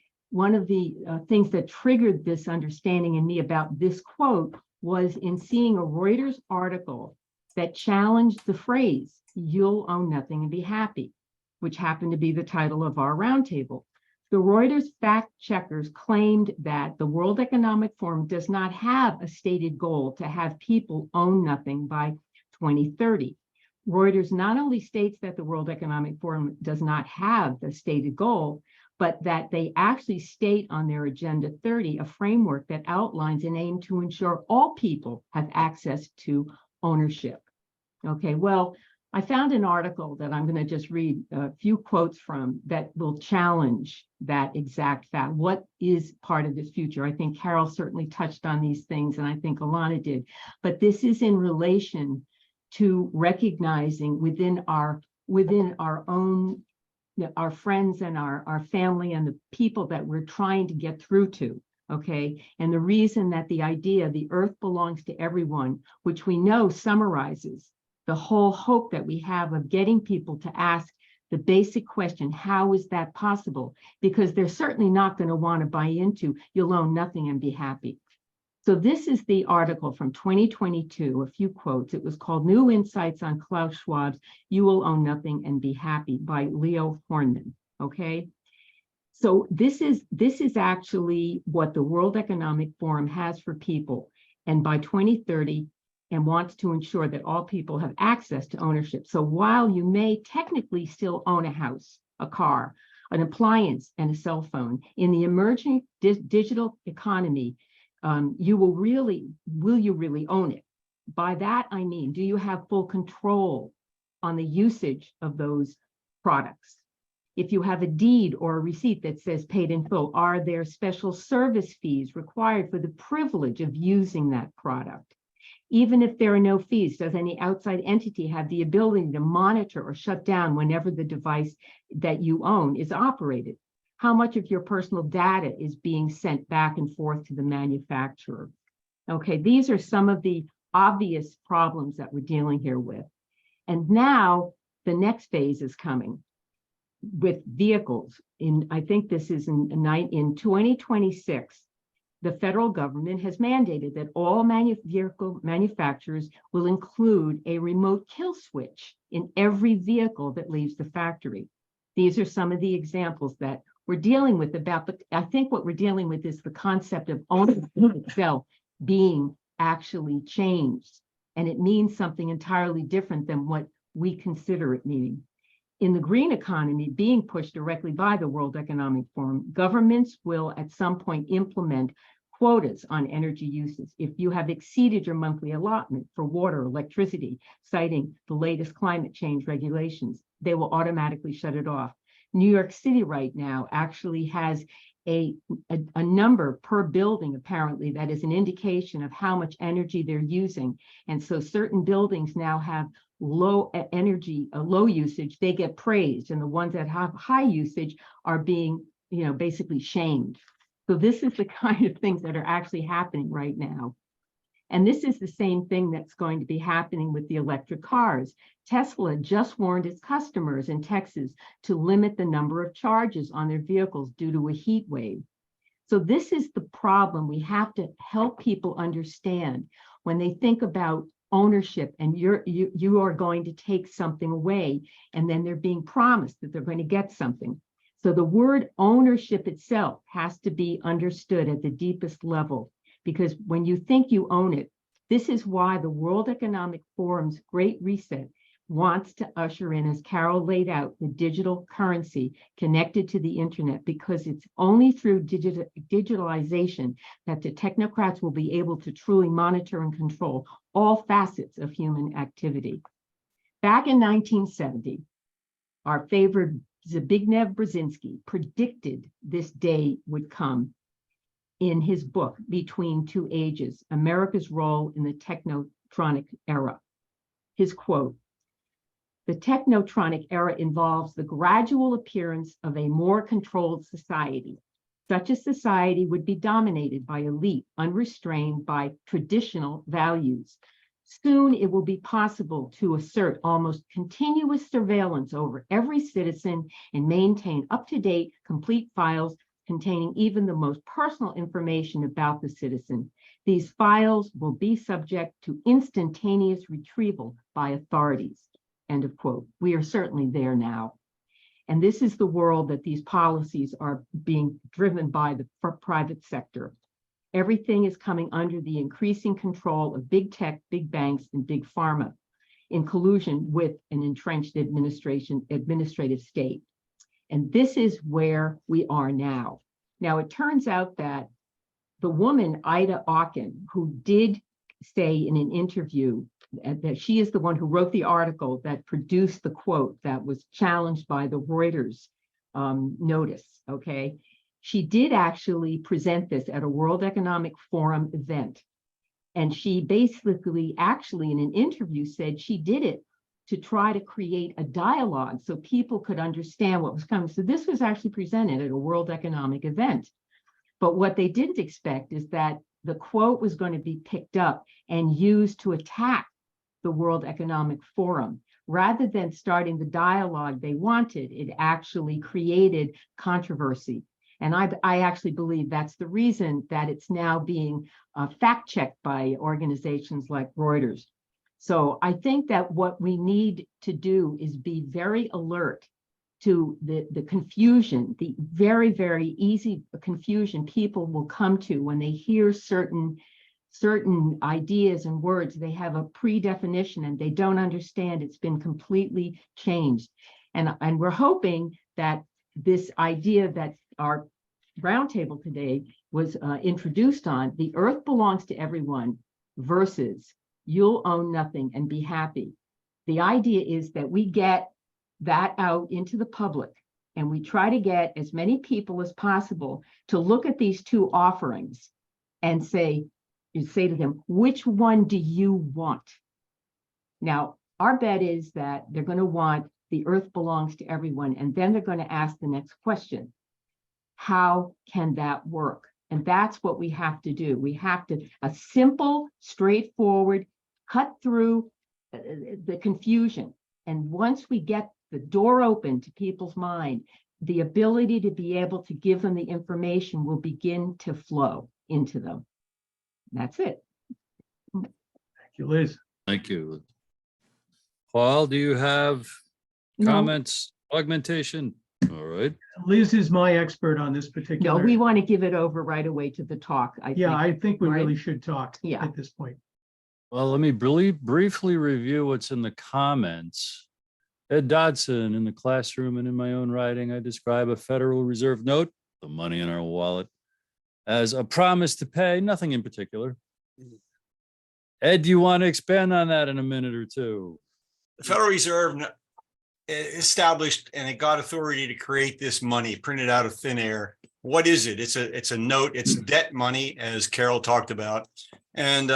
things that triggered this understanding in me about this quote was in seeing a Reuters article that challenged the phrase, "You'll own nothing and be happy," which happened to be the title of our roundtable. The Reuters fact checkers claimed that the World Economic Forum does not have a stated goal to have people own nothing by 2030. Reuters not only states that the World Economic Forum does not have the stated goal, but that they actually state on their Agenda 30 a framework that outlines an aim to ensure all people have access to ownership. Okay, well, I found an article that I'm going to just read a few quotes from that will challenge that exact fact. What is part of this future? I think Carol certainly touched on these things, and I think Alanna did. But this is in relation to recognizing within our own, our friends and our family and the people that we're trying to get through to. Okay, and the reason that the idea, the earth belongs to everyone, which we know summarizes the whole hope that we have of getting people to ask the basic question, how is that possible? Because they're certainly not going to want to buy into "you'll own nothing and be happy." So this is the article from 2022, a few quotes. It was called "New Insights on Klaus Schwab's You Will Own Nothing and Be Happy" by Leo Hornman. Okay. So this is actually what the World Economic Forum has for people, and by 2030, and wants to ensure that all people have access to ownership. So while you may technically still own a house, a car, an appliance, and a cell phone, in the emerging digital economy, will you really own it? By that, I mean, do you have full control on the usage of those products? If you have a deed or a receipt that says paid in full, are there special service fees required for the privilege of using that product? Even if there are no fees, does any outside entity have the ability to monitor or shut down whenever the device that you own is operated? How much of your personal data is being sent back and forth to the manufacturer? Okay, these are some of the obvious problems that we're dealing here with. And now the next phase is coming with vehicles. I think this is in 2026. The federal government has mandated that all vehicle manufacturers will include a remote kill switch in every vehicle that leaves the factory. These are some of the examples that we're dealing with I think what we're dealing with is the concept of ownership itself being actually changed. And it means something entirely different than what we consider it meaning. In the green economy being pushed directly by the World Economic Forum, governments will at some point implement quotas on energy uses. If you have exceeded your monthly allotment for water, electricity, citing the latest climate change regulations, they will automatically shut it off. New York City right now actually has a number per building, apparently, that is an indication of how much energy they're using. And so certain buildings now have low energy, low usage, they get praised, and the ones that have high usage are being, basically shamed. So this is the kind of things that are actually happening right now. And this is the same thing that's going to be happening with the electric cars. Tesla just warned its customers in Texas to limit the number of charges on their vehicles due to a heat wave. So this is the problem. We have to help people understand when they think about ownership and you are going to take something away, and then they're being promised that they're going to get something. So the word ownership itself has to be understood at the deepest level. Because when you think you own it, this is why the World Economic Forum's Great Reset wants to usher in, as Carol laid out, the digital currency connected to the internet, because it's only through digitalization that the technocrats will be able to truly monitor and control all facets of human activity. Back in 1970, our favorite Zbigniew Brzezinski predicted this day would come in his book, Between Two Ages, America's Role in the Technotronic Era. His quote, "The technotronic era involves the gradual appearance of a more controlled society. Such a society would be dominated by elite, unrestrained by traditional values. Soon it will be possible to assert almost continuous surveillance over every citizen and maintain up-to-date, complete files containing even the most personal information about the citizen. These files will be subject to instantaneous retrieval by authorities." End of quote. We are certainly there now. And this is the world that these policies are being driven by the private sector. Everything is coming under the increasing control of big tech, big banks, and big pharma in collusion with an entrenched administrative state. And this is where we are now. Now, it turns out that the woman, Ida Auken, who did say in an interview that she is the one who wrote the article that produced the quote that was challenged by the Reuters notice, okay? She did actually present this at a World Economic Forum event. And she basically, actually in an interview, said she did it to try to create a dialogue so people could understand what was coming. So this was actually presented at a World Economic event. But what they didn't expect is that the quote was going to be picked up and used to attack the World Economic Forum. Rather than starting the dialogue they wanted, it actually created controversy. And I actually believe that's the reason that it's now being fact-checked by organizations like Reuters. So I think that what we need to do is be very alert to the confusion, the very, very easy confusion people will come to when they hear certain ideas and words. They have a pre-definition and they don't understand it's been completely changed. And we're hoping that this idea that our roundtable today was introduced on, the earth belongs to everyone versus you'll own nothing and be happy. The idea is that we get that out into the public and we try to get as many people as possible to look at these two offerings and say to them, which one do you want? Now, our bet is that they're going to want the earth belongs to everyone, and then they're going to ask the next question. How can that work? And that's what we have to do. We have to, a simple, straightforward, cut through the confusion. And once we get the door open to people's mind, the ability to be able to give them the information will begin to flow into them. That's it. Thank you, Liz. Thank you. Paul, do you have comments, augmentation? All right. Liz is my expert on this No, particular. we want to give it over right away to the talk. I think we right? really should talk Yeah. at this point. Well, let me briefly review what's in the comments. Ed Dodson, in the classroom and in my own writing, I describe a Federal Reserve note, the money in our wallet, as a promise to pay, nothing in particular. Ed, do you want to expand on that in a minute or two? The Federal Reserve established and it got authority to create this money printed out of thin air what is it? It's a note, it's debt money, as Carol talked about. And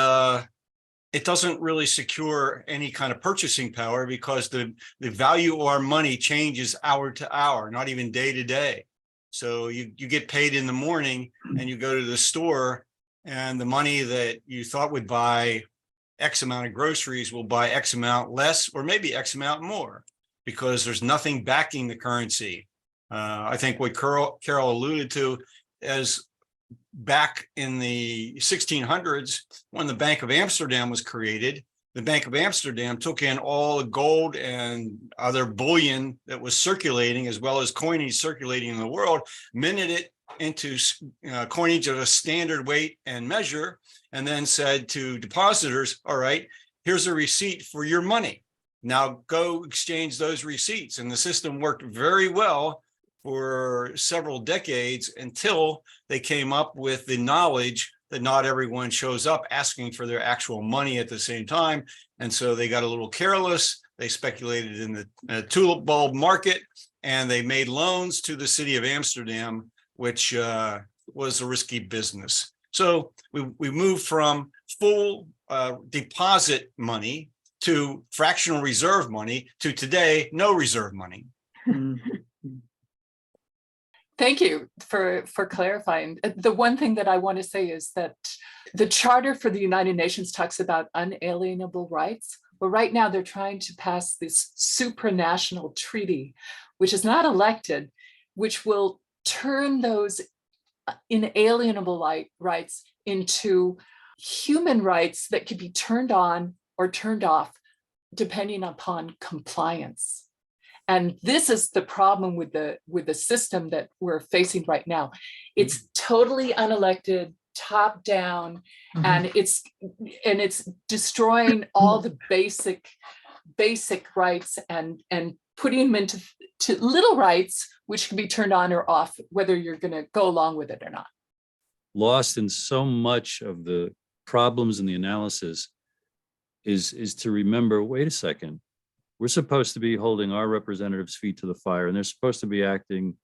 it doesn't really secure any kind of purchasing power because the value of our money changes hour to hour, not even day to day. So you get paid in the morning and you go to the store, and the money that you thought would buy X amount of groceries will buy X amount less, or maybe X amount more, because there's nothing backing the currency. I think what Carol alluded to is back in the 1600s, when the Bank of Amsterdam was created, the Bank of Amsterdam took in all the gold and other bullion that was circulating, as well as coinage circulating in the world, minted it into coinage of a standard weight and measure, and then said to depositors, all right, here's a receipt for your money. Now go exchange those receipts. And the system worked very well for several decades until they came up with the knowledge that not everyone shows up asking for their actual money at the same time. And so they got a little careless. They speculated in the tulip bulb market, and they made loans to the city of Amsterdam, which was a risky business. So we moved from full deposit money to fractional reserve money to today, no reserve money. Thank you for clarifying. The one thing that I want to say is that the Charter for the United Nations talks about unalienable rights. But right now they're trying to pass this supranational treaty, which is not elected, which will turn those inalienable rights into human rights that could be turned on or turned off depending upon compliance. And this is the problem with the system that we're facing right now. It's totally unelected, top down, and it's destroying all the basic rights and putting them into little rights, which can be turned on or off, whether you're going to go along with it or not. Lost in so much of the problems and the analysis is to remember, wait a second, we're supposed to be holding our representatives' feet to the fire, and they're supposed to be acting,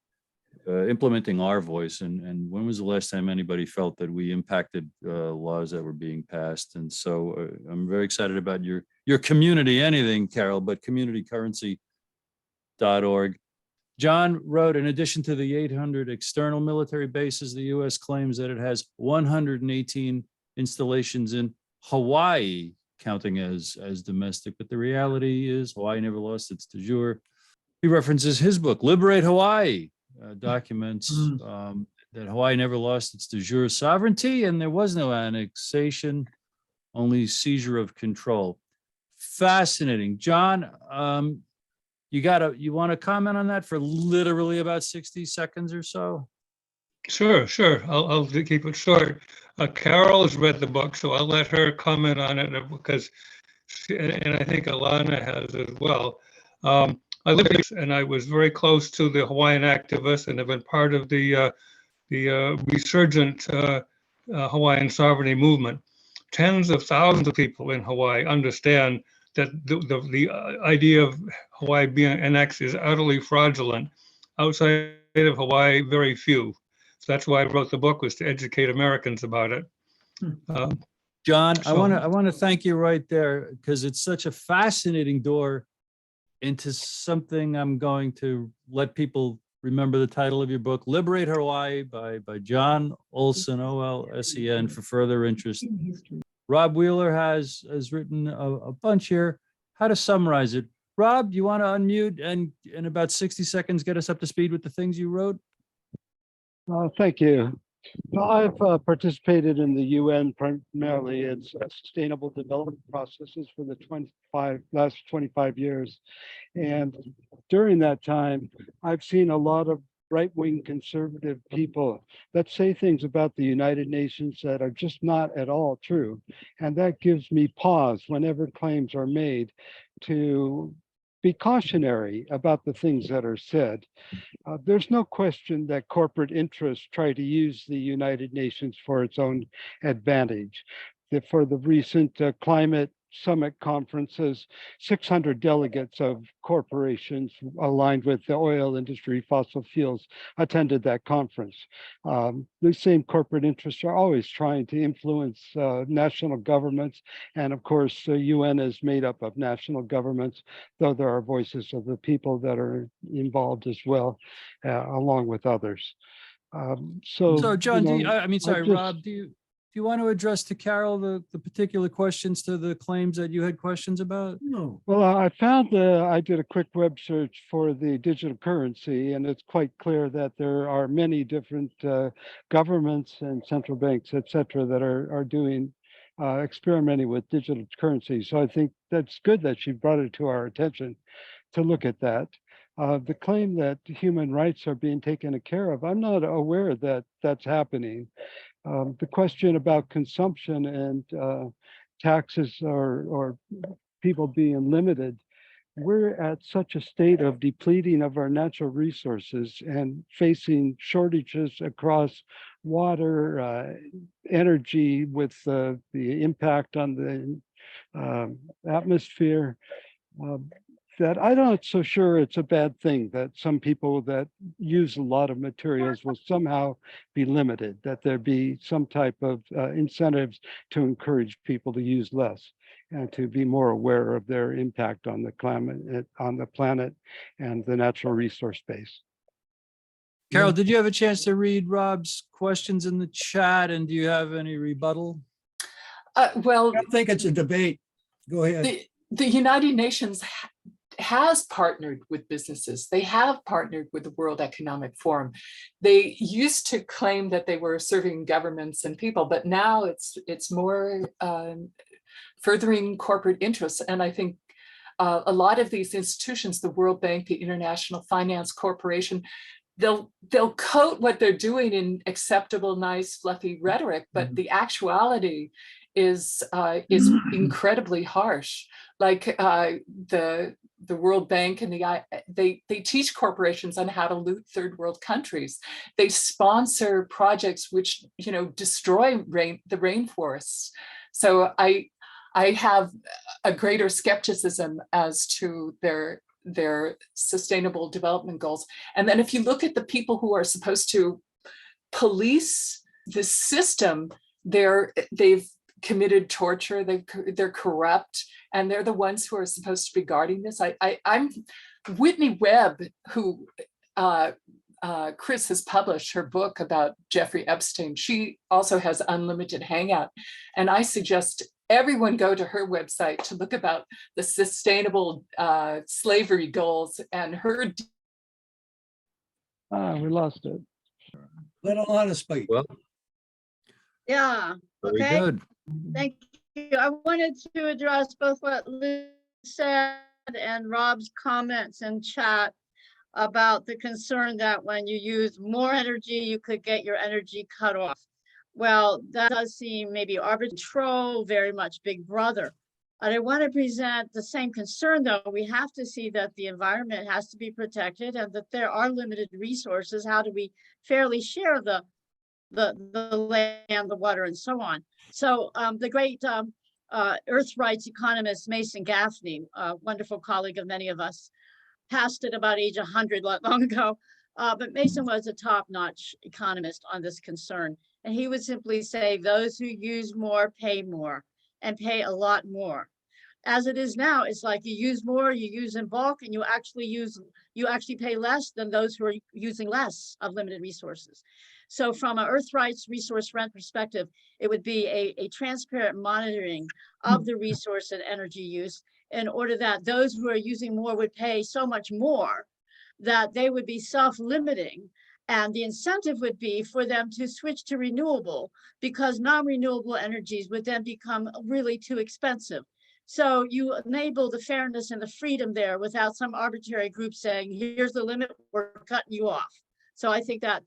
implementing our voice. And when was the last time anybody felt that we impacted laws that were being passed? And so I'm very excited about your community, anything, Carol, but communitycurrency.org. John wrote, in addition to the 800 external military bases, the U.S. claims that it has 118 installations in Hawaii, counting as domestic, but the reality is Hawaii never lost its de jure. He references his book, Liberate Hawaii, documents that Hawaii never lost its de jure sovereignty, and there was no annexation, only seizure of control. Fascinating. John, you want to comment on that for literally about 60 seconds or so? Sure. I'll keep it short. Carol has read the book, so I'll let her comment on it because, and I think Alanna has as well. I lived and I was very close to the Hawaiian activists and have been part of the resurgent Hawaiian sovereignty movement. Tens of thousands of people in Hawaii understand that the idea of Hawaii being annexed is utterly fraudulent. Outside of Hawaii, very few. So that's why I wrote the book, was to educate Americans about it. John, I want to thank you right there, because it's such a fascinating door into something. I'm going to let people remember the title of your book, Liberate Hawaii by John Olsen, Olsen, for further interest. Rob Wheeler has written a bunch here. How to summarize it? Rob, you want to unmute and in about 60 seconds get us up to speed with the things you wrote? Thank you. I've participated in the UN primarily in sustainable development processes for the last 25 years. And during that time, I've seen a lot of right-wing conservative people that say things about the United Nations that are just not at all true. And that gives me pause whenever claims are made to be cautionary about the things that are said. There's no question that corporate interests try to use the United Nations for its own advantage. For the recent climate summit conferences, 600 delegates of corporations aligned with the oil industry, fossil fuels, attended that conference. The same corporate interests are always trying to influence national governments. And of course, the UN is made up of national governments, though there are voices of the people that are involved as well, along with others. So John, you know, I mean, sorry, just- Rob, do you want to address to Carol the particular questions to the claims that you had questions about? No, Well, I found I did a quick web search for the digital currency, and it's quite clear that there are many different governments and central banks, et cetera, that are doing experimenting with digital currency. So I think that's good that she brought it to our attention to look at that. The claim that human rights are being taken care of, I'm not aware that that's happening. The question about consumption and taxes or people being limited, we're at such a state of depleting of our natural resources and facing shortages across water, energy with the impact on the atmosphere, that I'm not so sure it's a bad thing that some people that use a lot of materials will somehow be limited, that there be some type of incentives to encourage people to use less and to be more aware of their impact on the climate, on the planet and the natural resource base. Carol, did you have a chance to read Rob's questions in the chat, and do you have any rebuttal? Well, I think it's a debate. Go ahead. the United Nations has partnered with businesses. They have partnered with the World Economic Forum. They used to claim that they were serving governments and people, but now it's more furthering corporate interests. And I think a lot of these institutions, the World Bank, the International Finance Corporation, they'll coat what they're doing in acceptable, nice, fluffy rhetoric, but the actuality is incredibly harsh. Like the World Bank and they teach corporations on how to loot third world countries. They sponsor projects which destroy the rainforests. So I have a greater skepticism as to their sustainable development goals. And then if you look at the people who are supposed to police the system, they've committed torture, they're corrupt, and they're the ones who are supposed to be guarding this. I'm Whitney Webb, who Chris has published her book about Jeffrey Epstein. She also has Unlimited Hangout, and I suggest everyone go to her website to look about the sustainable slavery goals and her. We lost it. Let Alanna speak. Well, Yeah, very okay. good. Thank you. I wanted to address both what Liz said and Rob's comments in chat about the concern that when you use more energy, you could get your energy cut off. Well, that does seem maybe arbitrary control, very much Big Brother. And I want to present the same concern, though. We have to see that the environment has to be protected and that there are limited resources. How do we fairly share the land, the water, and so on? So the great earth rights economist Mason Gaffney, a wonderful colleague of many of us, passed at about age 100 long ago. But Mason was a top-notch economist on this concern. And he would simply say, those who use more pay more and pay a lot more. As it is now, it's like you use more, you use in bulk, and you actually pay less than those who are using less of limited resources. So from an earth rights resource rent perspective, it would be a transparent monitoring of the resource and energy use in order that those who are using more would pay so much more that they would be self-limiting. And the incentive would be for them to switch to renewable, because non-renewable energies would then become really too expensive. So you enable the fairness and the freedom there without some arbitrary group saying, here's the limit, we're cutting you off. So I think that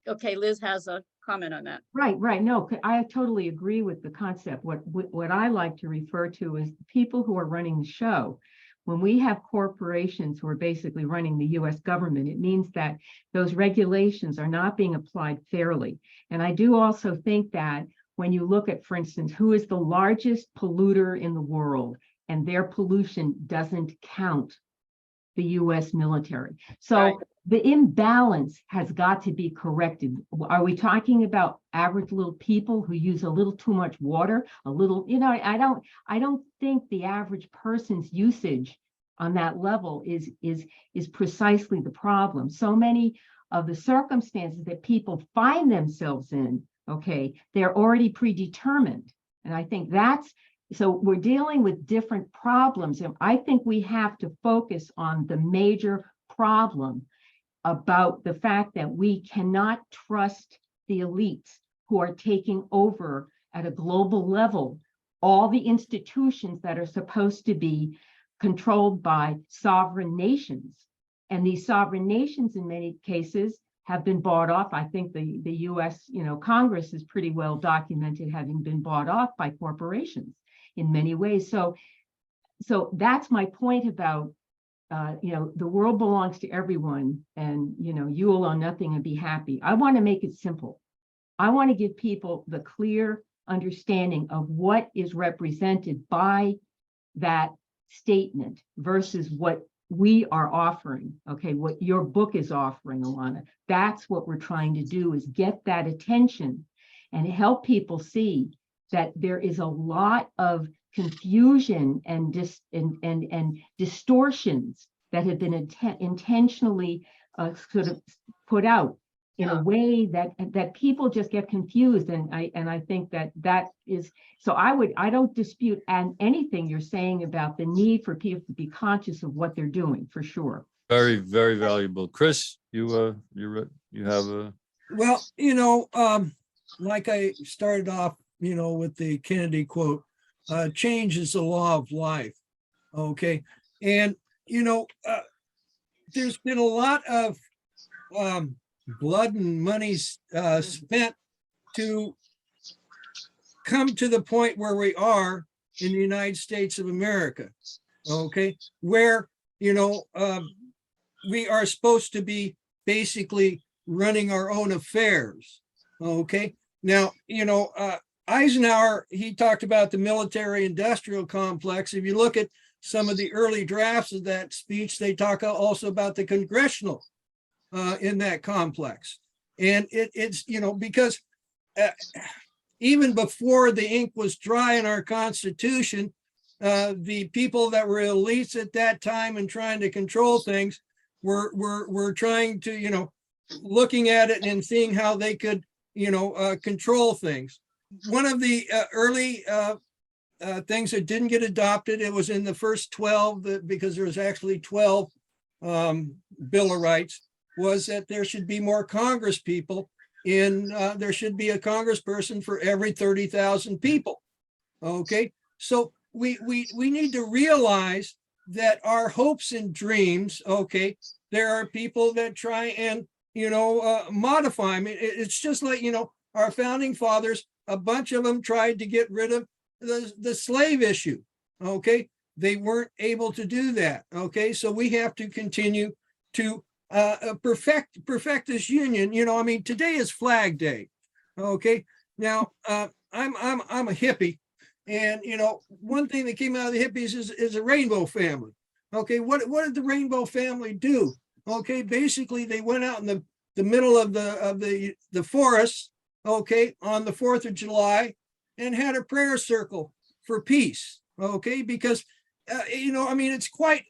okay, Liz has a comment on that. Right. No, I totally agree with the concept. What I like to refer to is the people who are running the show. When we have corporations who are basically running the US government, it means that those regulations are not being applied fairly. And I do also think that when you look at, for instance, who is the largest polluter in the world, and their pollution doesn't count the US military. So Right. the imbalance has got to be corrected. Are we talking about average little people who use a little too much water, a little, I don't think the average person's usage on that level is precisely the problem. So many of the circumstances that people find themselves in, okay, they're already predetermined. And I think so we're dealing with different problems. And I think we have to focus on the major problem about the fact that we cannot trust the elites who are taking over at a global level all the institutions that are supposed to be controlled by sovereign nations. And these sovereign nations, in many cases, have been bought off. I think the US, Congress is pretty well documented having been bought off by corporations in many ways. So that's my point about, the world belongs to everyone, and, you will own nothing and be happy. I want to make it simple. I want to give people the clear understanding of what is represented by that statement versus what we are offering, okay, what your book is offering, Alanna. That's what we're trying to do, is get that attention and help people see that there is a lot of confusion and distortions that have been intentionally sort of put out in a way that people just get confused. And I think that is, so I don't dispute anything you're saying about the need for people to be conscious of what they're doing, for sure. Very, very valuable. Chris, you have a. Well, like I started off, with the Kennedy quote, change is the law of life. Okay. And, there's been a lot of blood and money spent to come to the point where we are in the United States of America. Okay. Where, we are supposed to be basically running our own affairs. Okay. Now, Eisenhower, he talked about the military industrial complex. If you look at some of the early drafts of that speech, they talk also about the congressional in that complex. And it's, because even before the ink was dry in our Constitution, the people that were elites at that time and trying to control things were trying to, looking at it and seeing how they could, control things. One of the early things that didn't get adopted, it was in the first 12, because there was actually 12 Bill of Rights, was that there should be more Congress people there should be a congressperson for every 30,000 people. Okay, so we need to realize that our hopes and dreams, okay, there are people that try and, modify them. It's just like, our founding fathers, a bunch of them tried to get rid of the slave issue. Okay, they weren't able to do that. Okay, so we have to continue to perfect this union. Today is Flag Day. Okay, now I'm a hippie, and one thing that came out of the hippies is a rainbow family. Okay, what did the rainbow family do? Okay, basically they went out in the middle of the forest, okay, on the 4th of July, and had a prayer circle for peace. Okay, because it's quite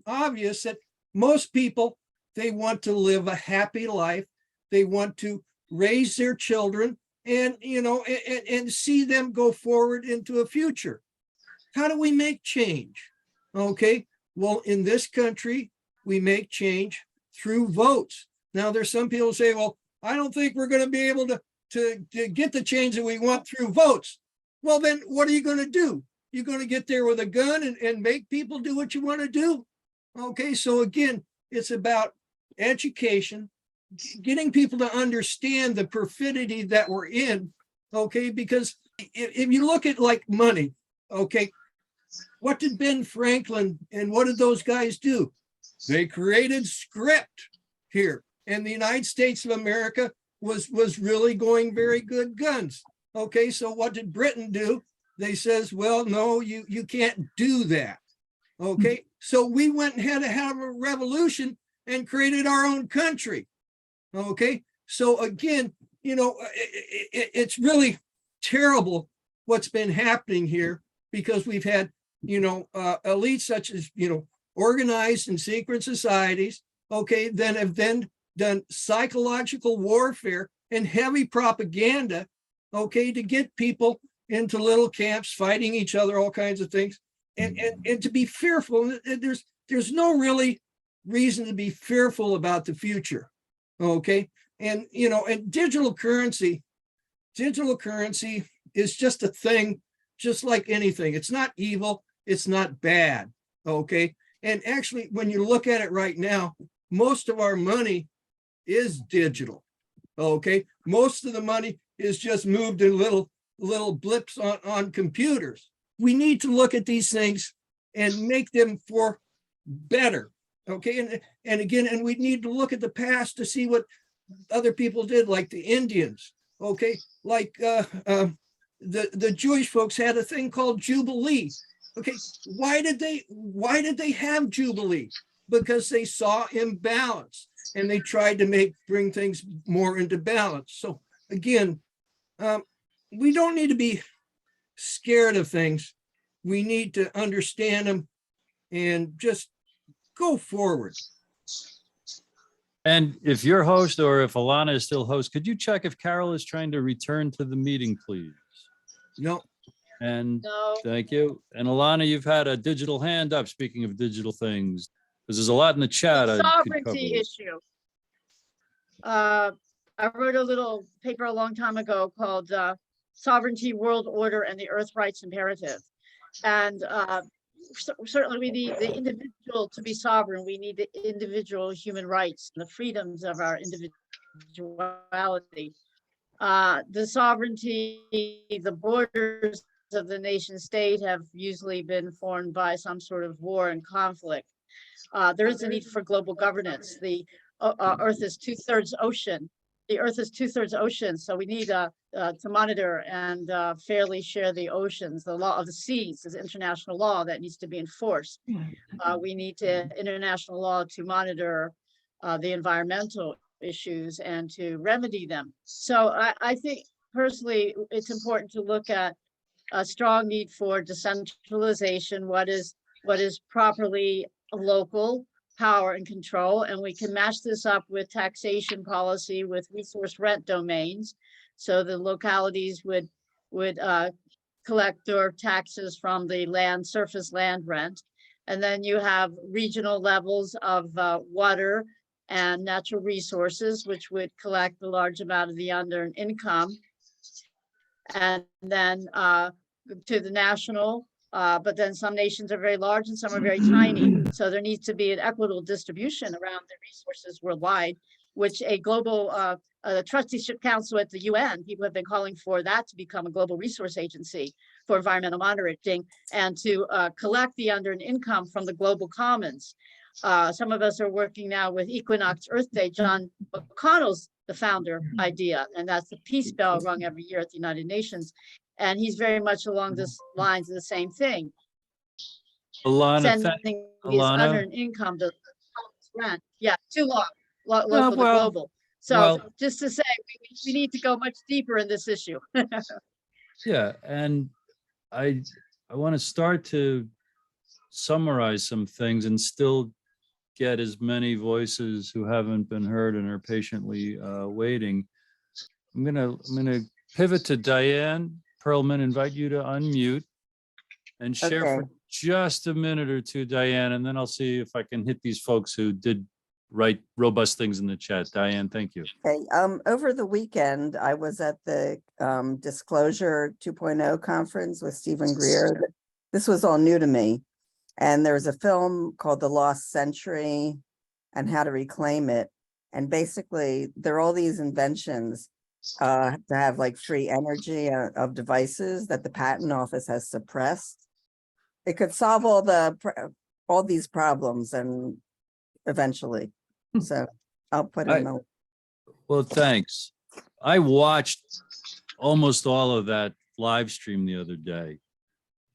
obvious that most people, they want to live a happy life. They want to raise their children and, and see them go forward into a future. How do we make change? Okay, well, in this country, we make change through votes. Now, there's some people who say, well, I don't think we're going to be able to get the change that we want through votes. Well, then what are you going to do? You're going to get there with a gun and make people do what you want to do? Okay, so again, it's about education, getting people to understand the perfidy that we're in, okay? Because if you look at like money, okay, what did Ben Franklin and what did those guys do? They created script here, and the United States of America was really going very good guns. Okay, so what did Britain do? They says, well, no, you can't do that. Okay, so we went and had to have a revolution and created our own country. Okay, so again, it's really terrible what's been happening here, because we've had, elites such as, organized and secret societies, okay, then have then done psychological warfare and heavy propaganda, okay, to get people into little camps, fighting each other, all kinds of things, and to be fearful. There's no really reason to be fearful about the future, okay? And and digital currency is just a thing, just like anything. It's not evil, it's not bad, okay? And actually, when you look at it right now, most of our money is digital, okay? Most of the money is just moved in little blips on computers. We need to look at these things and make them for better, okay? And again, and we need to look at the past to see what other people did, like the Indians, okay? Like the Jewish folks had a thing called Jubilee. Okay, why did they have Jubilee? Because they saw imbalance and they tried to bring things more into balance. So again, we don't need to be scared of things. We need to understand them and just go forward. And if you're host, or if Alanna is still host, could you check if Carol is trying to return to the meeting, please? No. And No. thank you. And Alanna, you've had a digital hand up, speaking of digital things, because there's a lot in the chat. The I could sovereignty cover. issue. I wrote a little paper a long time ago called Sovereignty, World Order, and the Earth Rights Imperative. And certainly we need the individual to be sovereign. We need the individual human rights and the freedoms of our individuality. The sovereignty, the borders of the nation state have usually been formed by some sort of war and conflict. There is a need for global governance. The Earth is 2/3 ocean. The Earth is 2/3 ocean, so we need to monitor and fairly share the oceans. The law of the seas is international law that needs to be enforced. We need international law to monitor the environmental issues and to remedy them. So I think personally, it's important to look at a strong need for decentralization, what is properly local power and control, and we can match this up with taxation policy with resource rent domains. So the localities would collect their taxes from the surface land rent. And then you have regional levels of water and natural resources, which would collect a large amount of the unearned income. And then to the national, but then some nations are very large and some are very tiny. So there needs to be an equitable distribution around the resources worldwide, which a global trusteeship council at the UN, people have been calling for that to become a global resource agency for environmental monitoring and to collect the unearned income from the global commons. Some of us are working now with Equinox Earth Day. John McConnell's the founder idea, and that's the peace bell rung every year at the United Nations. And he's very much along this lines of the same thing. Alanna, Sending his unearned income to rent. Yeah, too long. Local to global. So just to say, we need to go much deeper in this issue. yeah, and I want to start to summarize some things and still get as many voices who haven't been heard and are patiently waiting. I'm gonna pivot to Diane Perlman, invite you to unmute and share for just a minute or two, Diane, and then I'll see if I can hit these folks who did write robust things in the chat. Diane, thank you. Okay, over the weekend, I was at the Disclosure 2.0 conference with Stephen Greer. This was all new to me. And there's a film called The Lost Century and How to Reclaim It. And basically, there are all these inventions to have like free energy of devices that the patent office has suppressed. It could solve all these problems and eventually. So I'll put in the. Well, thanks. I watched almost all of that live stream the other day,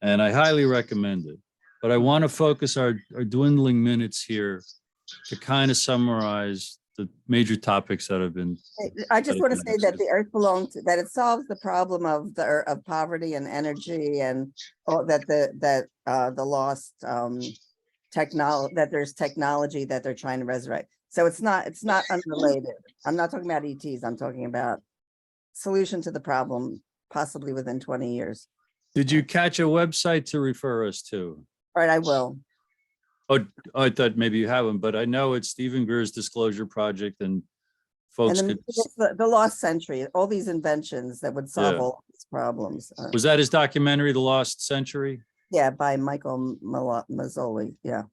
and I highly recommend it. But I want to focus our dwindling minutes here to kind of summarize the major topics that have been. I just that want to have say been that the discussed. earth belongs, that it solves the problem of of poverty and energy, and all that the lost technology, that there's technology that they're trying to resurrect. So it's not unrelated. I'm not talking about ETs. I'm talking about solution to the problem, possibly within 20 years. Did you catch a website to refer us to? All right, I will. Oh, I thought maybe you haven't, but I know it's Stephen Greer's Disclosure Project, and And folks then could. the lost century, all these inventions that would solve Yeah. all these problems. Was that his documentary, The Lost Century? Yeah, by Michael Mazzoli. Yeah.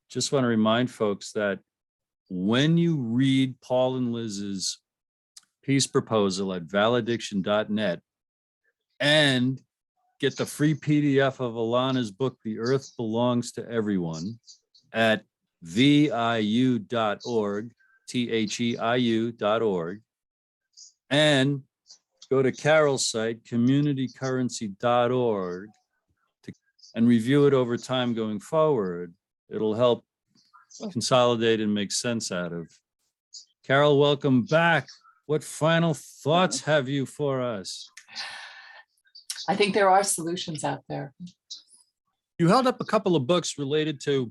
Just want to remind folks that when you read Paul and Liz's peace proposal at valediction.net and get the free PDF of Alanna's book, The Earth Belongs to Everyone, at viu.org, theiu.org, and go to Carol's site, communitycurrency.org, and review it over time going forward. It'll help consolidate and make sense out of. Carol, welcome back. What final thoughts have you for us? I think there are solutions out there. You held up a couple of books related to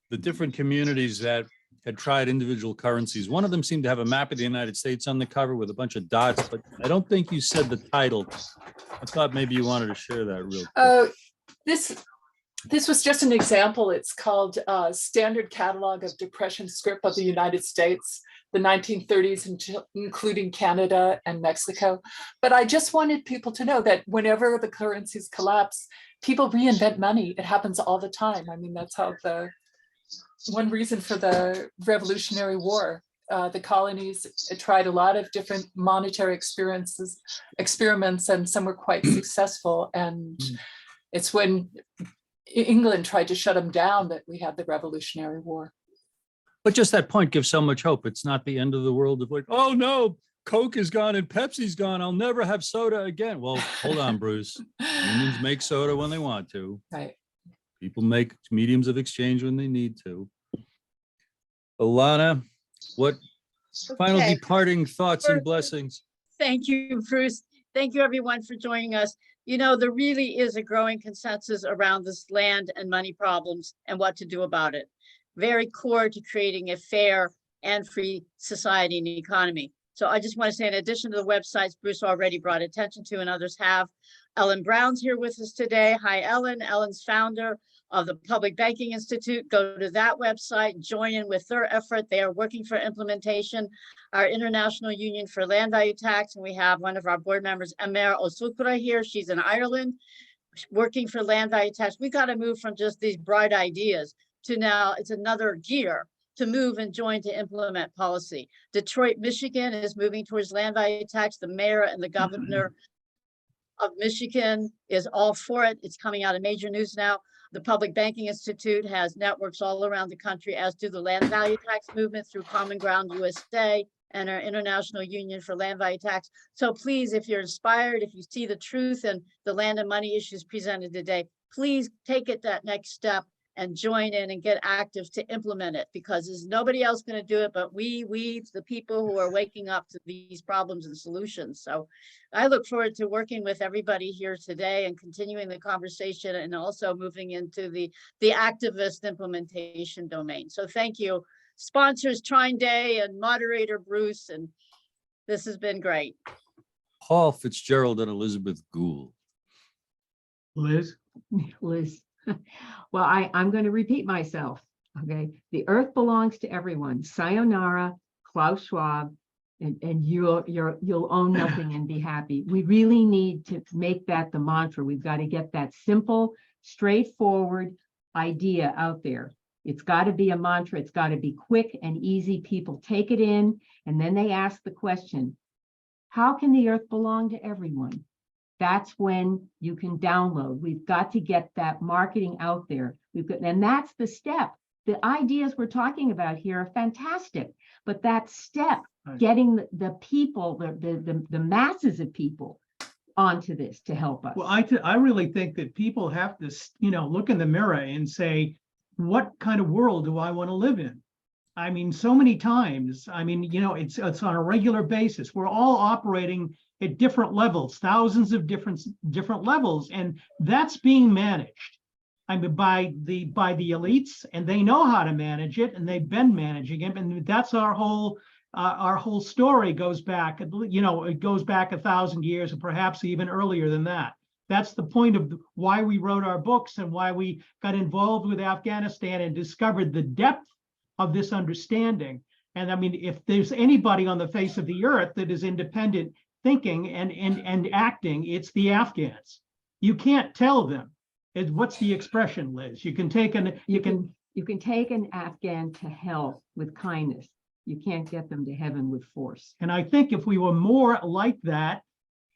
the different communities that had tried individual currencies. One of them seemed to have a map of the United States on the cover with a bunch of dots, but I don't think you said the title. I thought maybe you wanted to share that real quick. This was just an example. It's called Standard Catalog of Depression Script of the United States, the 1930s, including Canada and Mexico. But I just wanted people to know that whenever the currencies collapse, people reinvent money. It happens all the time. I mean, that's how one reason for the Revolutionary War. The colonies tried a lot of different monetary experiments, and some were quite successful. And it's when England tried to shut them down that we had the Revolutionary War. But just that point gives so much hope. It's not the end of the world of like, oh no, Coke is gone and Pepsi's gone. I'll never have soda again. Well, hold on, Bruce. Unions make soda when they want to. Right. People make mediums of exchange when they need to. Alanna, what final Okay. departing thoughts and blessings? Thank you, Bruce. Thank you, everyone, for joining us. You know, there really is a growing consensus around this land and money problems and what to do about it. Very core to creating a fair and free society and economy. So I just want to say, in addition to the websites Bruce already brought attention to and others have, Ellen Brown's here with us today. Hi, Ellen. Ellen's founder of the Public Banking Institute. Go to that website, join in with their effort. They are working for implementation. Our International Union for Land Value Tax, and we have one of our board members, Emer Osukra, here. She's in Ireland, working for land value tax. We got to move from just these bright ideas to now it's another gear to move and join to implement policy. Detroit, Michigan is moving towards land value tax. The mayor and the governor of Michigan is all for it. It's coming out of major news now. The Public Banking Institute has networks all around the country, as do the land value tax movement through Common Ground USA and our International Union for Land Value Tax. So please, if you're inspired, if you see the truth and the land and money issues presented today, please take it that next step and join in and get active to implement it, because there's nobody else going to do it but we, the people who are waking up to these problems and solutions. So I look forward to working with everybody here today and continuing the conversation, and also moving into the activist implementation domain. So thank you, sponsors Trine Day and moderator Bruce, and this has been great. Paul Fitzgerald and Elizabeth Gould. Liz? Liz. Well, I'm going to repeat myself. Okay. The earth belongs to everyone. Sayonara, Klaus Schwab, and you'll own nothing and be happy. We really need to make that the mantra. We've got to get that simple, straightforward idea out there. It's got to be a mantra. It's got to be quick and easy. People take it in, and then they ask the question, how can the earth belong to everyone? That's when you can download. We've got to get that marketing out there. And that's the step. The ideas we're talking about here are fantastic, but that step Right. getting the people, the masses of people onto this to help us. Well, I really think that people have to, look in the mirror and say, what kind of world do I want to live in? I mean, so many times, it's on a regular basis. We're all operating at different levels, thousands of different levels, and that's being managed. I mean, by the elites, and they know how to manage it, and they've been managing it, and that's our whole story goes back. It goes back 1,000 years, and perhaps even earlier than that. That's the point of why we wrote our books and why we got involved with Afghanistan and discovered the depth of this understanding. And I mean, if there's anybody on the face of the earth that is independent thinking and acting, it's the Afghans. You can't tell them. What's the expression, Liz? You can take an Afghan to hell with kindness. You can't get them to heaven with force. And I think if we were more like that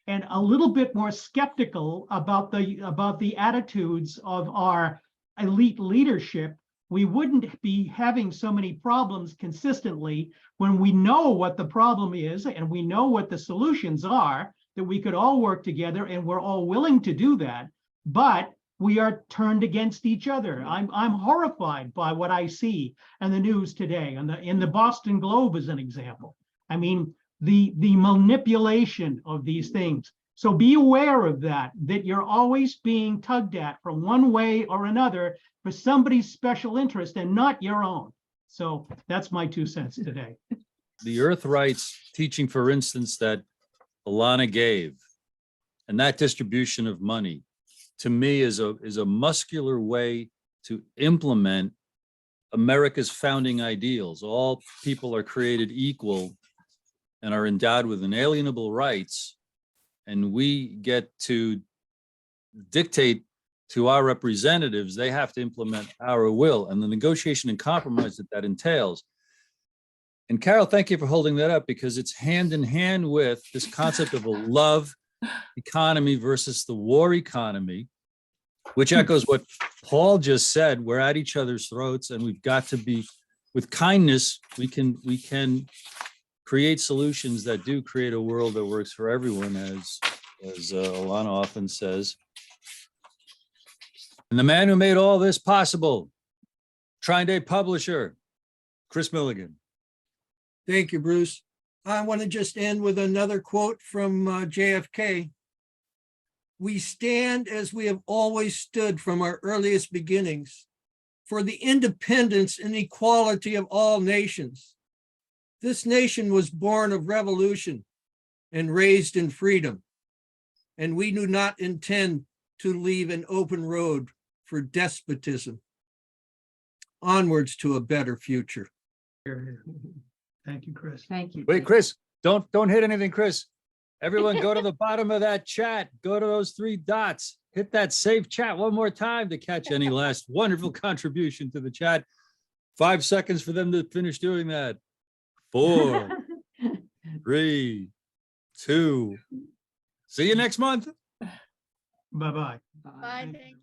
and a little bit more skeptical about the attitudes of our elite leadership, we wouldn't be having so many problems consistently when we know what the problem is and we know what the solutions are, that we could all work together, and we're all willing to do that. But we are turned against each other. I'm horrified by what I see in the news today, in the Boston Globe as an example. I mean, the manipulation of these things. So be aware of that you're always being tugged at from one way or another for somebody's special interest and not your own. So that's my 2 cents today. The Earth Rights teaching, for instance, that Alanna gave, and that distribution of money, to me is a muscular way to implement America's founding ideals. All people are created equal and are endowed with inalienable rights, and we get to dictate to our representatives, they have to implement our will and the negotiation and compromise that entails. And Carol, thank you for holding that up, because it's hand in hand with this concept of a love economy versus the war economy, which echoes what Paul just said. We're at each other's throats, and we've got to be, with kindness, we can create solutions that do create a world that works for everyone, as Alanna often says. And the man who made all this possible, Trine publisher, Chris Milligan. Thank you, Bruce. I want to just end with another quote from JFK. "We stand as we have always stood from our earliest beginnings, for the independence and equality of all nations. This nation was born of revolution and raised in freedom, and we do not intend to leave an open road for despotism. Onwards to a better future." Thank you, Chris. Thank you. Wait, Chris, don't hit anything, Chris. Everyone go to the bottom of that chat. Go to those 3 dots. Hit that save chat one more time to catch any last wonderful contribution to the chat. 5 seconds for them to finish doing that. 4, 3, 2. See you next month. Bye-bye. Bye, thank you.